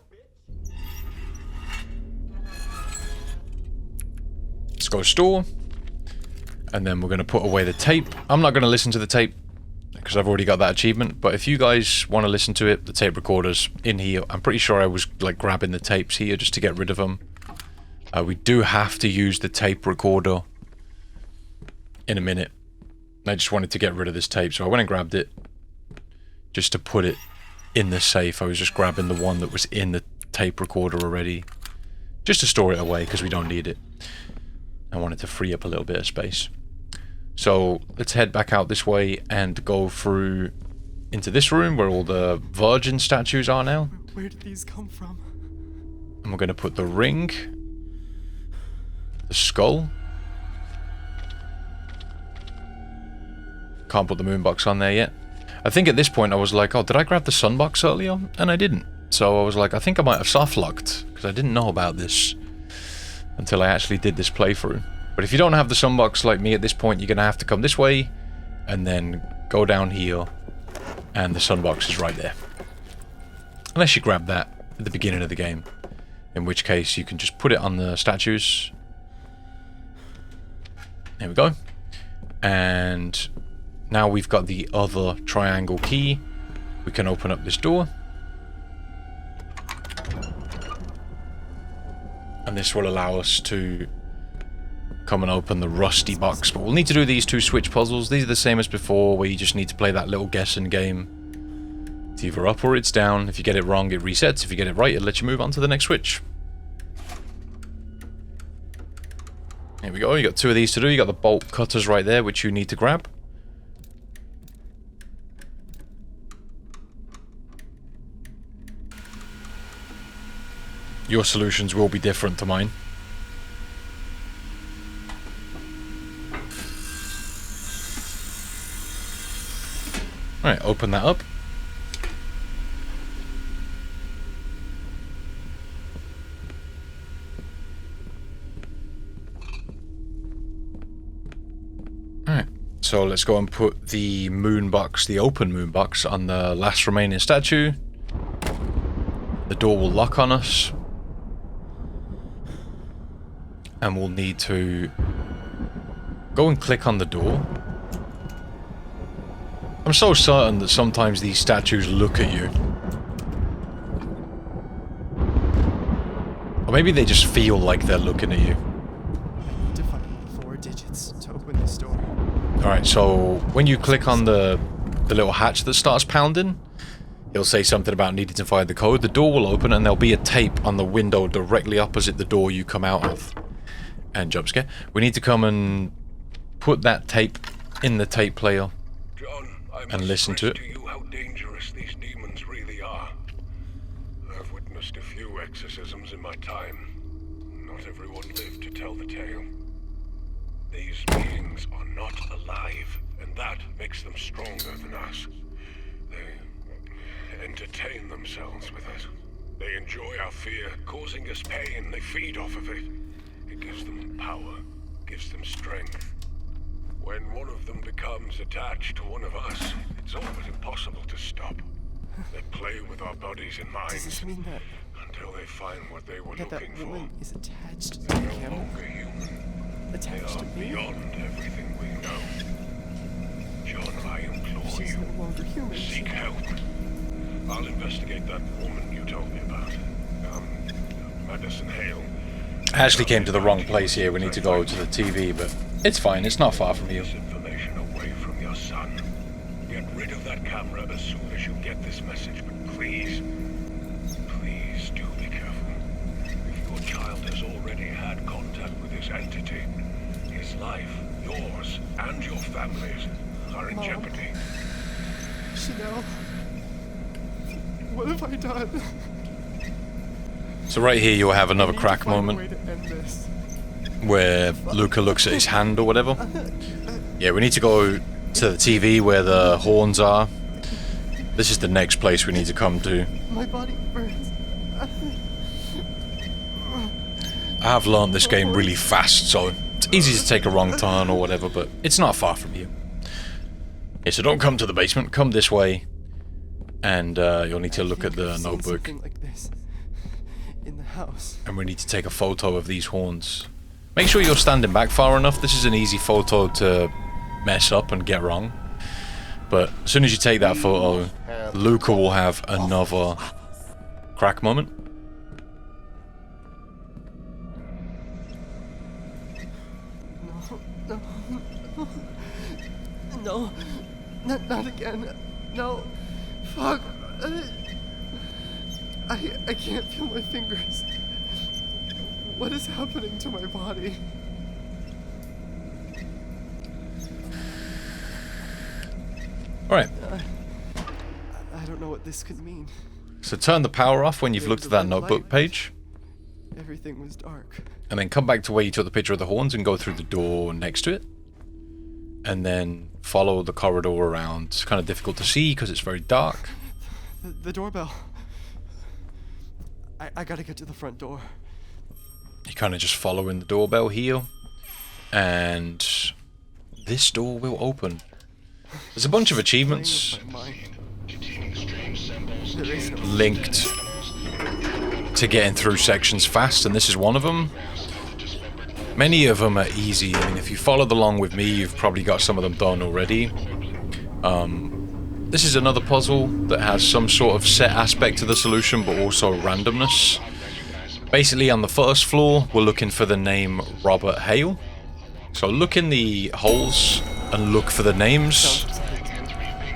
Let's go store. And then we're going to put away the tape. I'm not going to listen to the tape because I've already got that achievement, but if you guys want to listen to it, the tape recorder's in here. I'm pretty sure I was like grabbing the tapes here just to get rid of them. We do have to use the tape recorder in a minute. I just wanted to get rid of this tape, so I went and grabbed it just to put it in the safe. I was just grabbing the one that was in the tape recorder already, just to store it away because we don't need it. I wanted to free up a little bit of space. So let's head back out this way and go through into this room where all the virgin statues are now. Where did these come from? And we're going to put the ring, the skull. Can't put the moon box on there yet. I think at this point I was like, oh, did I grab the sun box earlier? And I didn't. So I was like, I think I might have soft locked because I didn't know about this until I actually did this playthrough. But if you don't have the sunbox like me at this point, you're going to have to come this way and then go down here, and the sunbox is right there. Unless you grab that at the beginning of the game. In which case you can just put it on the statues. There we go. And now we've got the other triangle key. We can open up this door. And this will allow us to come and open the rusty box. But we'll need to do these 2 switch puzzles. These are the same as before, where you just need to play that little guessing game. It's either up or it's down. If you get it wrong, it resets. If you get it right, it lets you move on to the next switch. Here we go. You got 2 of these to do. You got the bolt cutters right there, which you need to grab. Your solutions will be different to mine. Alright, open that up. Alright, so let's go and put the moon box, the open moon box, on the last remaining statue. The door will lock on us. And we'll need to go and click on the door. I'm so certain that sometimes these statues look at you. Or maybe they just feel like they're looking at you. I need to find 4 digits to open this door. Alright, so when you click on the little hatch that starts pounding, it'll say something about needing to find the code. The door will open and there'll be a tape on the window directly opposite the door you come out of. And jump scare. We need to come and put that tape in the tape player. John, I and listen to it. to you how dangerous these demons really are. I've witnessed a few exorcisms in my time. Not everyone lived to tell the tale. These beings are not alive, and that makes them stronger than us. They entertain themselves with it. They enjoy our fear, causing us pain. They feed off of it. It gives them power, gives them strength. When one of them becomes attached to one of us, it's almost impossible to stop. They play with our bodies and Does minds this mean that until they find what they were that looking for. woman is attached to the They're no camera? longer human. They Attached to are me? beyond everything we know. John, I implore She's you, no longer human. seek help. I'll investigate that woman you told me about. Madison Hale. I actually came to the wrong place here. We need to go to the TV, but it's fine. It's not far from you. This information away from your son. Get rid of that camera as soon as you get this message, but please, please do be careful. If your child has already had contact with this entity, his life, yours, and your family's are in Mom. jeopardy. Chanel, what have I done? So right here you'll have another I need to crack find a moment way to end this. where Luca looks at his hand or whatever. Yeah, we need to go to the TV where the horns are. This is the next place we need to come to. My body burns. I have learned this game really fast, so it's easy to take a wrong turn or whatever, but it's not far from you. Yeah, so don't come to the basement, come this way, and you'll need to look at the I've seen notebook. something like this in the house. And we need to take a photo of these horns. Make sure you're standing back far enough. This is an easy photo to mess up and get wrong. But as soon as you take that photo, Luca will have another crack moment. No, not again. No, fuck. I can't feel my fingers. What is happening to my body? Alright, I don't know what this could mean. so turn the power off when you've looked at that notebook page. Everything was dark. And then come back to where you took the picture of the horns and go through the door next to it. And then follow the corridor around. It's kind of difficult to see because it's very dark. The doorbell. I gotta get to the front door. You're kind of just following the doorbell here. And this door will open. There's a bunch of achievements Playing with my mind. Containing strange symbols, There is no linked to getting through sections fast, and this is one of them. Many of them are easy. I mean, if you followed along with me, you've probably got some of them done already. This is another puzzle that has some sort of set aspect to the solution, but also randomness. Basically, on the first floor, we're looking for the name Robert Hale. So look in the holes and look for the names.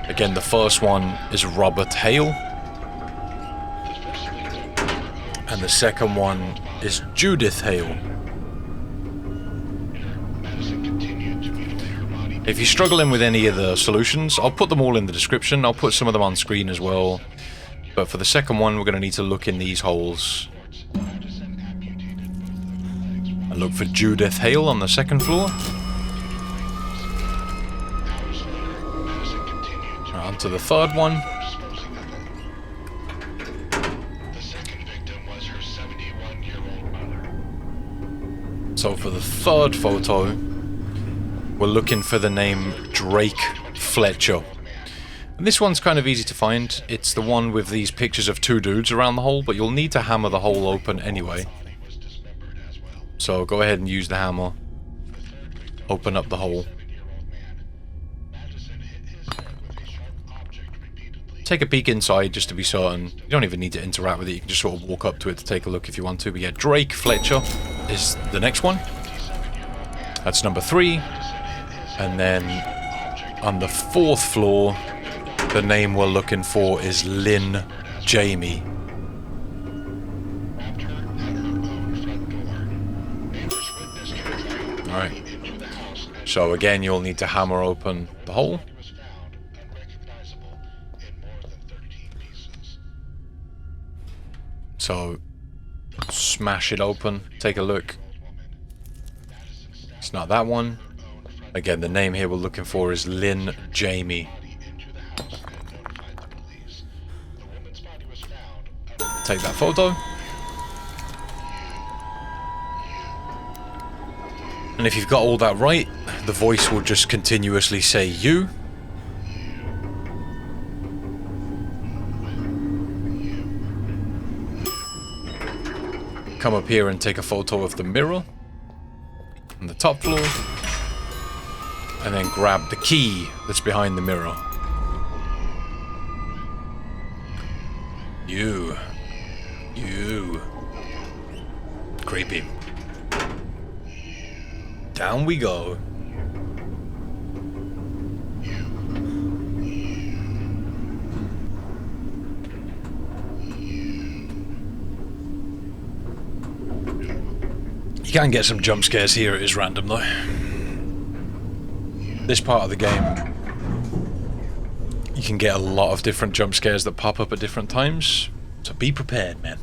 Again, the first one is Robert Hale. And the second one is Judith Hale. If you're struggling with any of the solutions, I'll put them all in the description. I'll put some of them on screen as well. But for the second one, we're going to need to look in these holes. And look for Judith Hale on the second floor. Right, on to the third one. So for the third photo, we're looking for the name Drake Fletcher. And this one's kind of easy to find. It's the one with these pictures of two dudes around the hole, but you'll need to hammer the hole open anyway. So go ahead and use the hammer. Open up the hole. Take a peek inside just to be certain. You don't even need to interact with it. You can just sort of walk up to it to take a look if you want to. But yeah, Drake Fletcher is the next one. That's number 3. And then on the 4th floor, the name we're looking for is Lynn Jamie. Alright. So again, you'll need to hammer open the hole. So smash it open, take a look. It's not that one. Again, the name here we're looking for is Lynn Jamie. Take that photo. And if you've got all that right, the voice will just continuously say you. Come up here and take a photo of the mirror on the top floor. And then grab the key that's behind the mirror. You. Creepy. Down we go. You can get some jump scares here, it is random though. This part of the game, you can get a lot of different jump scares that pop up at different times, so be prepared, man.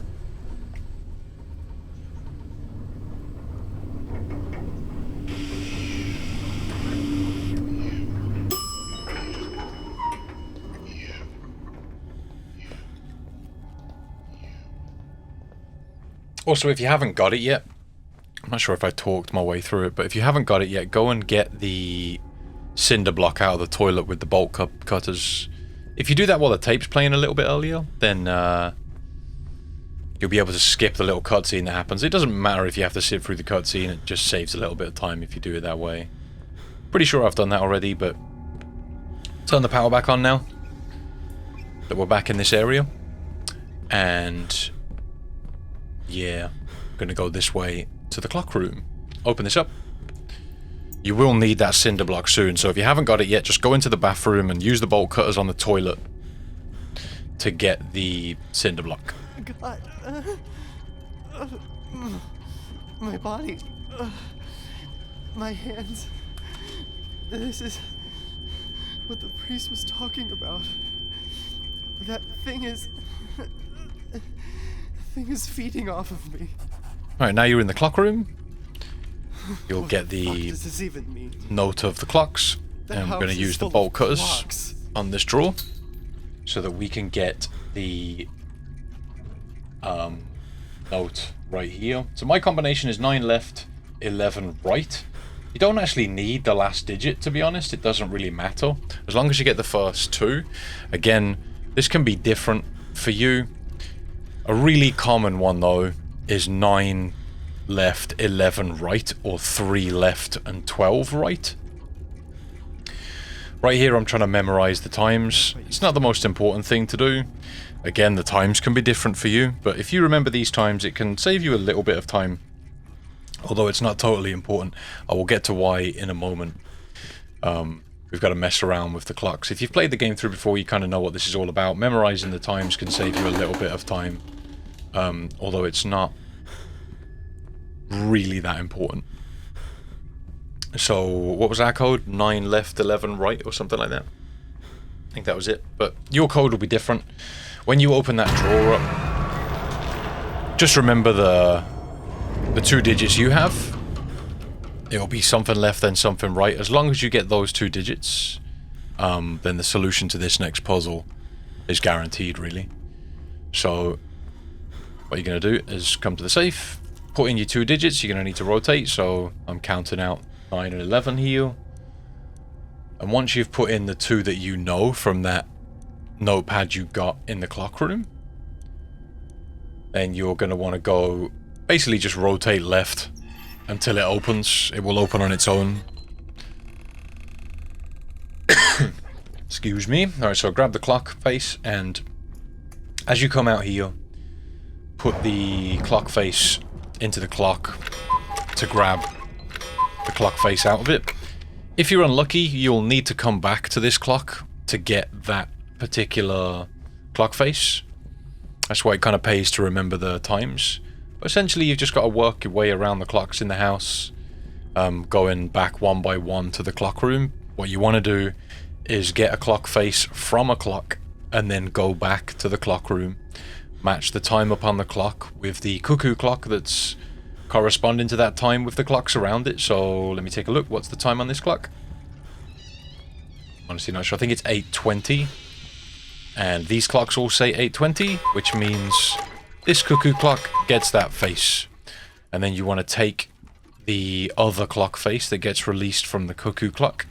Also, if you haven't got it yet, I'm not sure if I talked my way through it, but if you haven't got it yet, go and get the cinder block out of the toilet with the bolt cutters. If you do that while the tape's playing a little bit earlier, then you'll be able to skip the little cutscene that happens. It doesn't matter if you have to sit through the cutscene, it just saves a little bit of time if you do it that way. Pretty sure I've done that already, but turn the power back on now that we're back in this area. And yeah, I'm gonna go this way to the clock room. Open this up. You will need that cinder block soon, so if you haven't got it yet, just go into the bathroom and use the bolt cutters on the toilet to get the cinder block. God. My body. My hands. This is what the priest was talking about. That thing is... the thing is feeding off of me. Alright, now you're in the clock room. You'll get the What does this even mean? note of the clocks. And I'm going to use the bolt cutters clocks. on this drawer so that we can get the note right here. So my combination is 9 left, 11 right. You don't actually need the last digit, to be honest. It doesn't really matter as long as you get the first 2. Again, this can be different for you. A really common one though is 9 left, 11 right, or 3 left and 12 right. Right here I'm trying to memorize the times. It's not the most important thing to do. Again, the times can be different for you, but if you remember these times, it can save you a little bit of time. Although it's not totally important. I will get to why in a moment. We've got to mess around with the clocks. If you've played the game through before, you kind of know what this is all about. Memorizing the times can save you a little bit of time. Although it's not really that important. So, what was our code? 9 left, 11 right, or something like that? I think that was it. But your code will be different. When you open that drawer up, just remember the 2 digits you have. It'll be something left, then something right. As long as you get those 2 digits, then the solution to this next puzzle is guaranteed, really. So, what you're going to do is come to the safe, put in your 2 digits. You're going to need to rotate, so I'm counting out 9 and 11 here. And once you've put in the 2 that you know from that notepad you got in the clock room, then you're going to want to go, basically just rotate left until it opens. It will open on its own. Excuse me. Alright, so grab the clock face, and as you come out here, put the clock face into the clock to grab the clock face out of it. If you're unlucky, you'll need to come back to this clock to get that particular clock face. That's why it kind of pays to remember the times. But essentially, you've just got to work your way around the clocks in the house, going back one by one to the clock room. What you want to do is get a clock face from a clock and then go back to the clock room. Match the time up on the clock with the cuckoo clock that's corresponding to that time with the clocks around it. So let me take a look. What's the time on this clock? Honestly not sure. I think it's 8:20. And these clocks all say 8:20, which means this cuckoo clock gets that face. And then you want to take the other clock face that gets released from the cuckoo clock.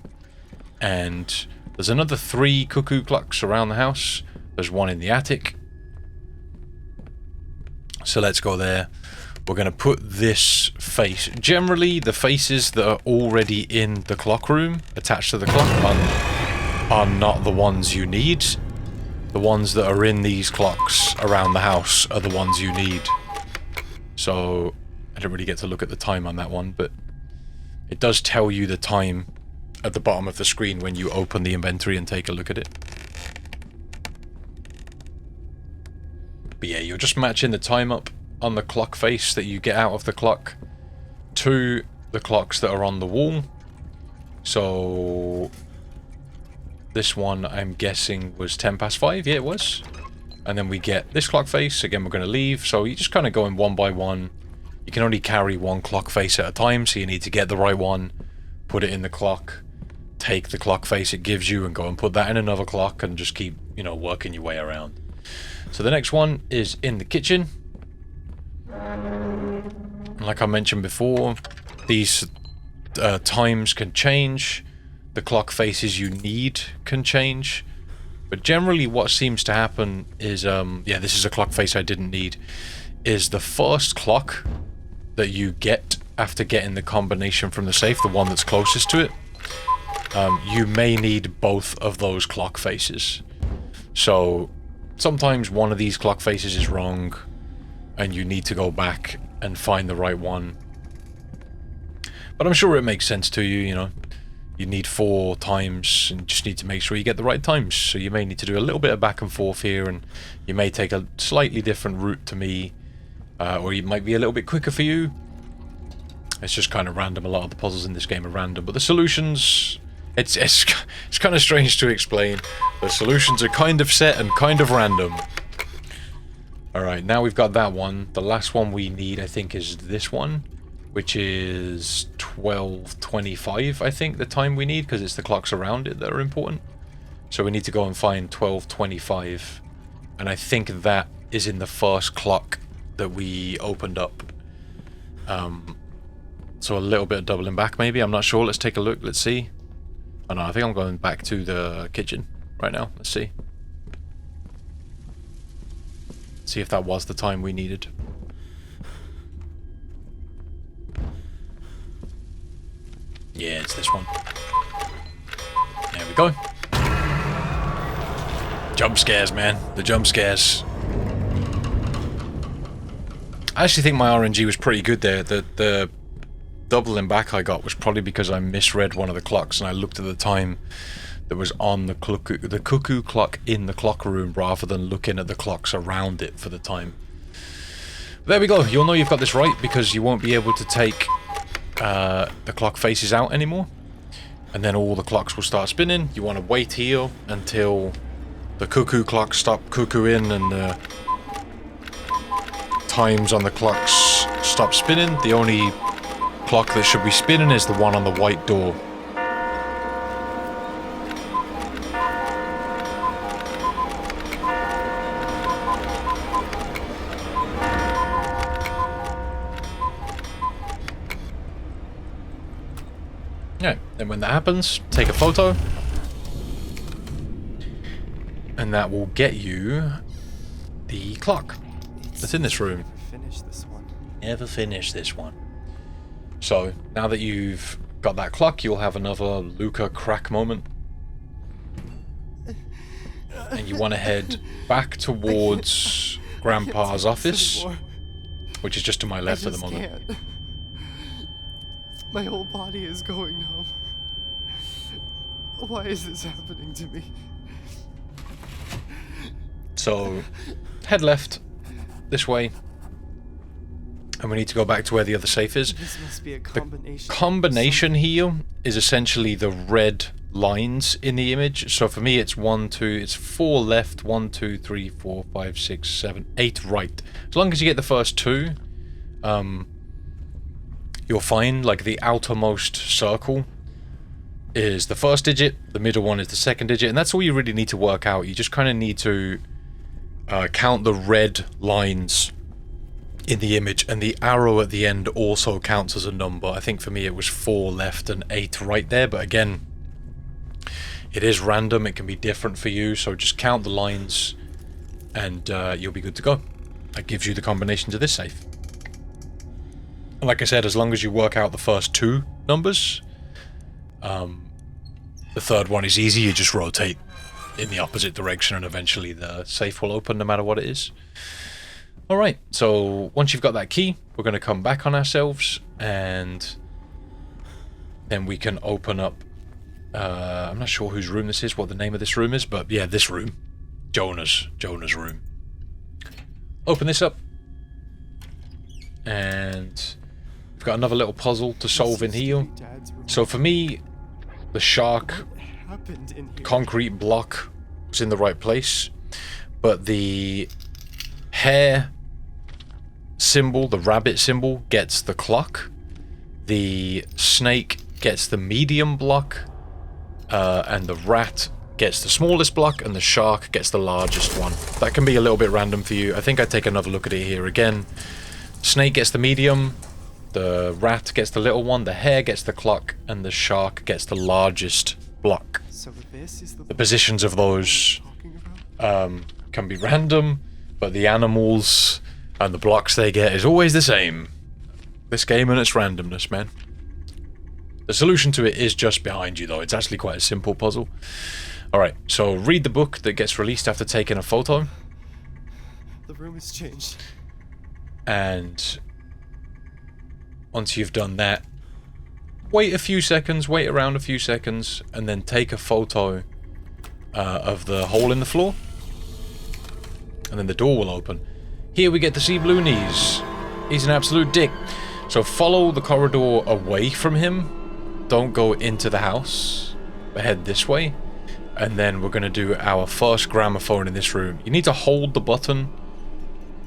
And there's another 3 cuckoo clocks around the house. There's one in the attic. So let's go there. We're going to put this face. Generally, the faces that are already in the clock room attached to the clock are not the ones you need. The ones that are in these clocks around the house are the ones you need. So I didn't really get to look at the time on that one, but it does tell you the time at the bottom of the screen when you open the inventory and take a look at it. But yeah, you're just matching the time up on the clock face that you get out of the clock to the clocks that are on the wall. So this one, I'm guessing, was 5:10. Yeah, it was. And then we get this clock face. Again, we're going to leave. So you're just kind of going one by one. You can only carry one clock face at a time, so you need to get the right one, put it in the clock, take the clock face it gives you, and go and put that in another clock, and just keep, you know, working your way around. So the next one is in the kitchen. Like I mentioned before, these times can change. The clock faces you need can change. But generally what seems to happen is, yeah, this is a clock face I didn't need, is the first clock that you get after getting the combination from the safe, the one that's closest to it, you may need both of those clock faces. So sometimes one of these clock faces is wrong and you need to go back and find the right one. But I'm sure it makes sense to you, you know. You need 4 times and just need to make sure you get the right times. So you may need to do a little bit of back and forth here, and you may take a slightly different route to me, or it might be a little bit quicker for you. It's just kind of random. A lot of the puzzles in this game are random, but the solutions, it's kind of strange to explain. The solutions are kind of set and kind of random. Alright, now we've got that one. The last one we need, I think, is this one, which is 12:25, I think, the time we need, because it's the clocks around it that are important. So we need to go and find 12:25, and I think that is in the first clock that we opened up. So a little bit of doubling back, maybe. I'm not sure. Let's take a look. Let's see. Oh no, I think I'm going back to the kitchen right now. Let's see. See if that was the time we needed. Yeah, it's this one. There we go. Jump scares, man. The jump scares. I actually think my RNG was pretty good there. The doubling back I got was probably because I misread one of the clocks and I looked at the time that was on the cuckoo clock in the clock room rather than looking at the clocks around it for the time. But there we go. You'll know you've got this right because you won't be able to take the clock faces out anymore. And then all the clocks will start spinning. You want to wait here until the cuckoo clocks stop cuckooing and the times on the clocks stop spinning. The only clock that should be spinning is the one on the white door. Yeah, and when that happens, take a photo. And that will get you the clock that's in this room. Never finish this one. So, now that you've got that clock, you'll have another Luca crack moment. And you want to head back towards Grandpa's office, which is just to my left at the moment. Can't. My whole body is going numb. Why is this happening to me? So, head left, this way. And we need to go back to where the other safe is. This must be a The combination. combination here is essentially the red lines in the image. So for me it's 4 left, 1, 2, 3, 4, 5, 6, 7, 8 right. As long as you get the first 2, you'll find like the outermost circle is the first digit, the middle one is the second digit, and that's all you really need to work out. You just kind of need to count the red lines in the image, and the arrow at the end also counts as a number. I think for me it was 4 left and 8 right there, but again, it is random, it can be different for you, so just count the lines and you'll be good to go. That gives you the combination to this safe. And like I said, as long as you work out the first 2 numbers, the third one is easy. You just rotate in the opposite direction and eventually the safe will open no matter what it is. Alright, so once you've got that key, we're going to come back on ourselves and then we can open up, I'm not sure whose room this is, what the name of this room is, but yeah, this room. Jonah's room. Open this up and we've got another little puzzle to solve in here. So for me, the shark concrete block was in the right place, but the hare symbol, the rabbit symbol, gets the clock, the snake gets the medium block, and the rat gets the smallest block, and the shark gets the largest one. That can be a little bit random for you. I think I'd take another look at it here again. Snake gets the medium, the rat gets the little one, the hare gets the clock, and the shark gets the largest block. So this is The positions of those can be random, but the animals and the blocks they get is always the same. This game and its randomness, man. The solution to it is just behind you, though. It's actually quite a simple puzzle. Alright, so read the book that gets released after taking a photo. The room has changed. And once you've done that, wait around a few seconds, and then take a photo of the hole in the floor. And then the door will open. Here we get to see Blue Knees. He's an absolute dick. So follow the corridor away from him. Don't go into the house. Head this way. And then we're going to do our first gramophone in this room. You need to hold the button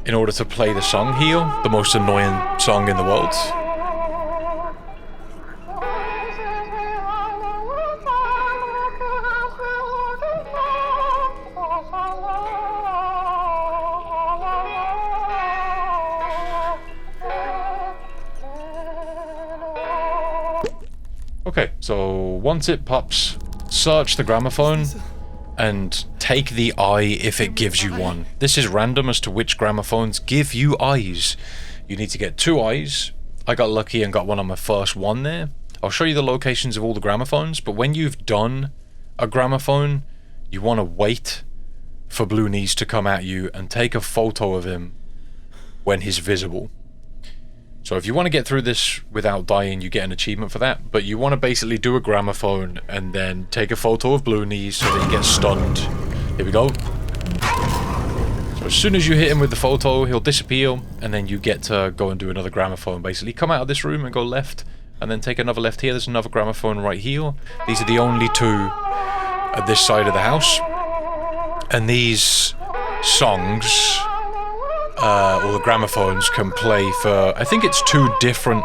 in order to play the song here. The most annoying song in the world. Okay, so once it pops, search the gramophone and take the eye if it gives you one. This is random as to which gramophones give you eyes. You need to get 2 eyes. I got lucky and got one on my first one there. I'll show you the locations of all the gramophones, but when you've done a gramophone, you want to wait for Blue Knees to come at you and take a photo of him when he's visible. So if you want to get through this without dying, you get an achievement for that, but you want to basically do a gramophone and then take a photo of Blue Knees so that he gets stunned. Here we go. So as soon as you hit him with the photo, he'll disappear, and then you get to go and do another gramophone. Basically, come out of this room and go left, and then take another left here. There's another gramophone right here. These are the only 2 at this side of the house. And these songs, or the gramophones, can play for, I think it's 2 different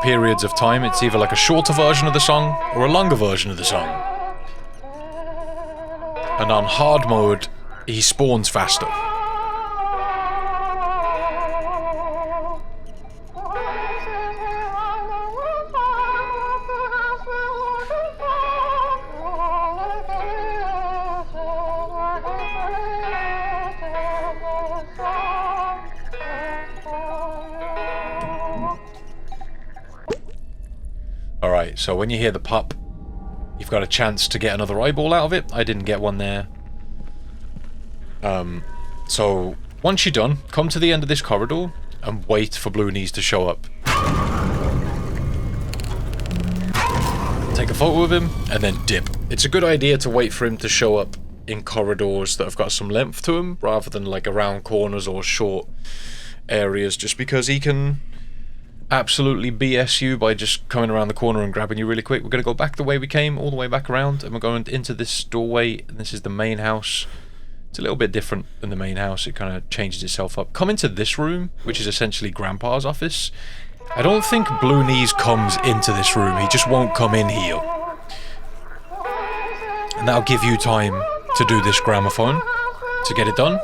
periods of time. It's either like a shorter version of the song or a longer version of the song. And on hard mode, he spawns faster. Alright, so when you hear the pop, you've got a chance to get another eyeball out of it. I didn't get one there. So once you're done, come to the end of this corridor and wait for Blue Knees to show up. Take a photo of him and then dip. It's a good idea to wait for him to show up in corridors that have got some length to him rather than like around corners or short areas, just because he can absolutely BS you by just coming around the corner and grabbing you really quick. We're going to go back the way we came, all the way back around, and we're going into this doorway, and this is the main house. It's a little bit different than the main house. It kind of changes itself up. Come into this room, which is essentially Grandpa's office. I don't think Blue Knees comes into this room. He just won't come in here. And that'll give you time to do this gramophone, to get it done.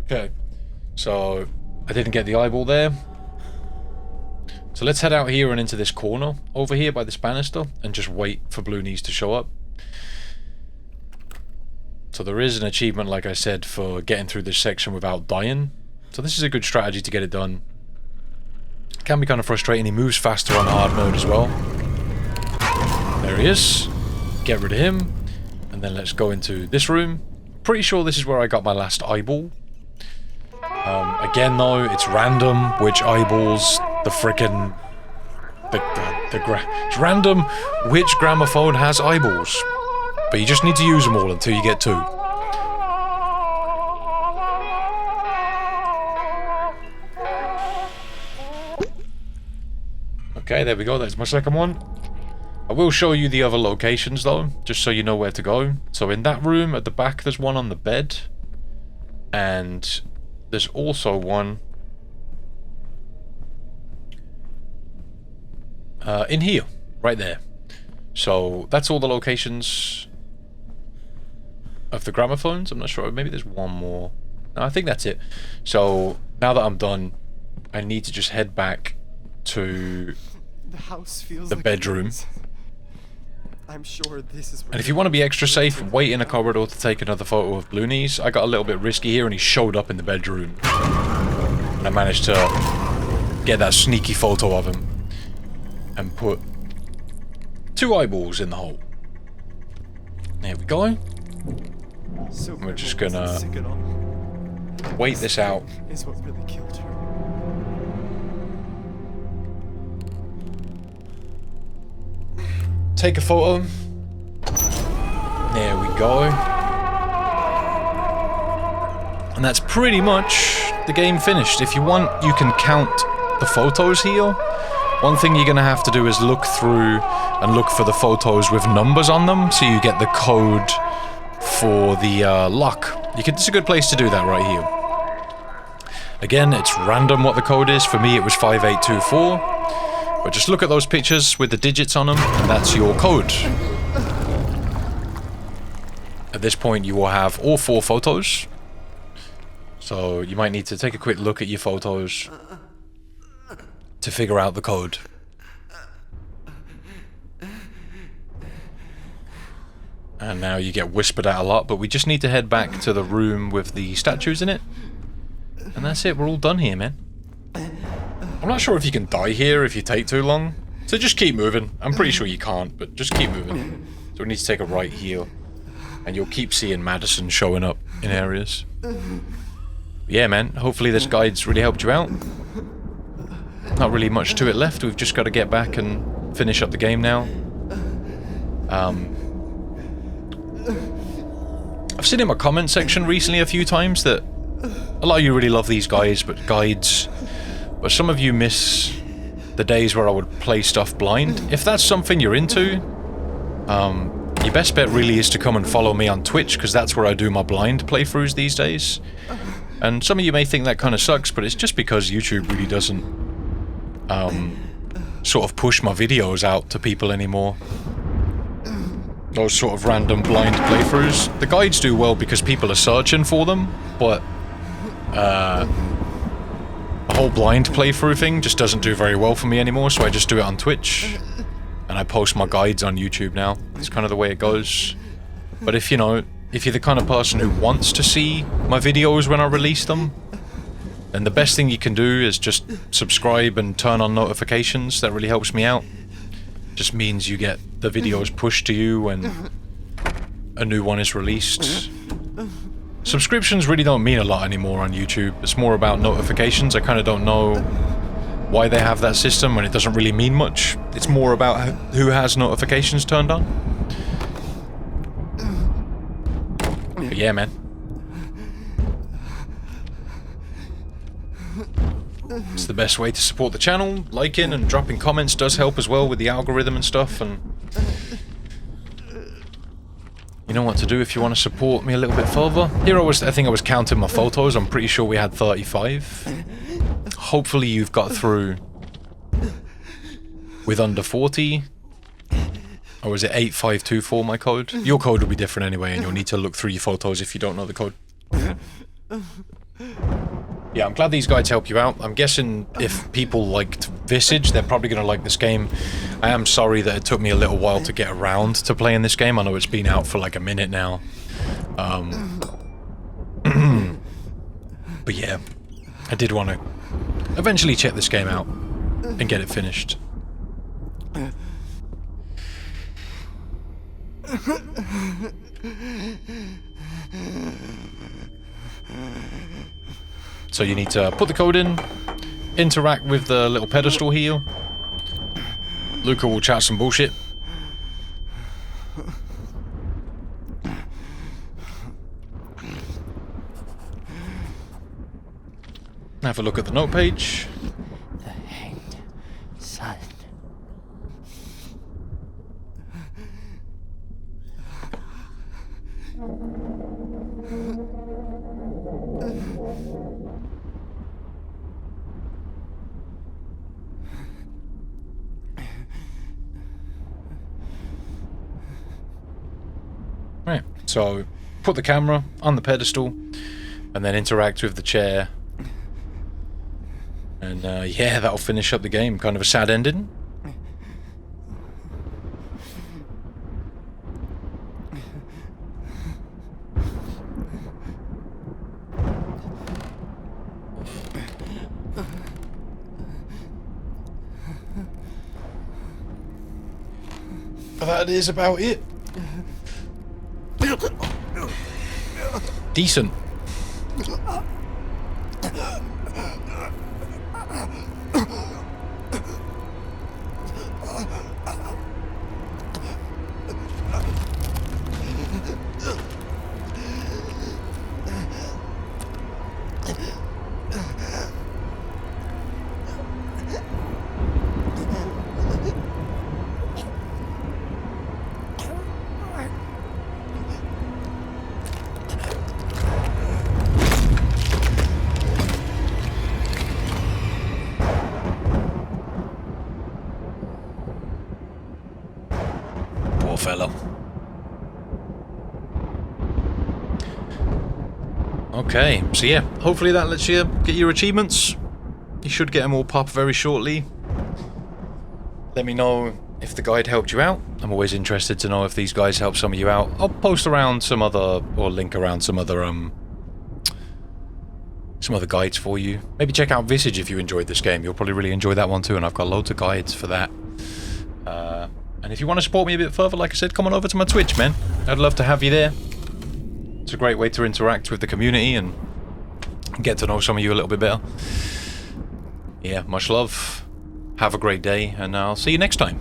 Okay, so I didn't get the eyeball there. So let's head out here and into this corner over here by this banister and just wait for Blue Knees to show up. So there is an achievement, like I said, for getting through this section without dying. So this is a good strategy to get it done. Can be kind of frustrating. He moves faster on hard mode as well. There he is. Get rid of him. And then let's go into this room. Pretty sure this is where I got my last eyeball. Again though, it's random which eyeballs the frickin' it's random which gramophone has eyeballs. But you just need to use them all until you get 2. Okay, there we go, that's my second one. I will show you the other locations though, just so you know where to go. So in that room at the back there's one on the bed. And there's also one in here, right there. So that's all the locations of the gramophones. I'm not sure, maybe there's one more. No, I think that's it. So now that I'm done, I need to just head back to The house feels the like bedroom. I'm sure this is where And if you want to be extra safe, wait in a corridor to take another photo of Blue Knees. I got a little bit risky here and he showed up in the bedroom. And I managed to get that sneaky photo of him and put 2 eyeballs in the hole. There we go. So We're just Grandma gonna wasn't sick at all. wait this out. Is what really killed her. Take a photo. There we go. And that's pretty much the game finished. If you want, you can count the photos here. One thing you're going to have to do is look through and look for the photos with numbers on them, so you get the code for the lock. It's a good place to do that right here. Again, it's random what the code is. For me, it was 5824. But just look at those pictures with the digits on them, and that's your code. At this point, you will have all 4 photos. So you might need to take a quick look at your photos to figure out the code. And now you get whispered at a lot, but we just need to head back to the room with the statues in it. And that's it, we're all done here, man. I'm not sure if you can die here if you take too long. So just keep moving. I'm pretty sure you can't, but just keep moving. So we need to take a right here. And you'll keep seeing Madison showing up in areas. Yeah, man, hopefully this guide's really helped you out. Not really much to it left, we've just got to get back and finish up the game now. I've seen in my comment section recently a few times that a lot of you really love these guides, but some of you miss the days where I would play stuff blind. If that's something you're into, your best bet really is to come and follow me on Twitch, because that's where I do my blind playthroughs these days. And some of you may think that kind of sucks, but it's just because YouTube really doesn't sort of push my videos out to people anymore. Those sort of random blind playthroughs. The guides do well because people are searching for them, but a whole blind playthrough thing just doesn't do very well for me anymore, so I just do it on Twitch. And I post my guides on YouTube now. It's kind of the way it goes. But if you're the kind of person who wants to see my videos when I release them, then the best thing you can do is just subscribe and turn on notifications. That really helps me out. Just means you get the videos pushed to you when a new one is released. Subscriptions really don't mean a lot anymore on YouTube. It's more about notifications. I kind of don't know why they have that system when it doesn't really mean much. It's more about who has notifications turned on. But yeah, man. It's the best way to support the channel. Liking and dropping comments does help as well with the algorithm and stuff, and you know what to do if you want to support me a little bit further. Here I think I was counting my photos. I'm pretty sure we had 35. Hopefully you've got through with under 40. Or is it 8524 my code? Your code will be different anyway, and you'll need to look through your photos if you don't know the code. Yeah, I'm glad these guides help you out. I'm guessing if people liked Visage, they're probably going to like this game. I am sorry that it took me a little while to get around to playing this game. I know it's been out for like a minute now. But yeah, I did want to eventually check this game out and get it finished. So you need to put the code in, interact with the little pedestal here. Luca will chat some bullshit. Have a look at the note page. The hanged son. Right, so put the camera on the pedestal and then interact with the chair. And yeah, that'll finish up the game. Kind of a sad ending. That is about it. Decent. fellow. Okay, so yeah, hopefully that lets you get your achievements. You should get them all pop very shortly. Let me know if the guide helped you out. I'm always interested to know if these guys help some of you out. I'll post around some other, or link around some other guides for you. Maybe check out Visage if you enjoyed this game. You'll probably really enjoy that one too, and I've got loads of guides for that. And if you want to support me a bit further, like I said, come on over to my Twitch, man. I'd love to have you there. It's a great way to interact with the community and get to know some of you a little bit better. Yeah, much love. Have a great day, and I'll see you next time.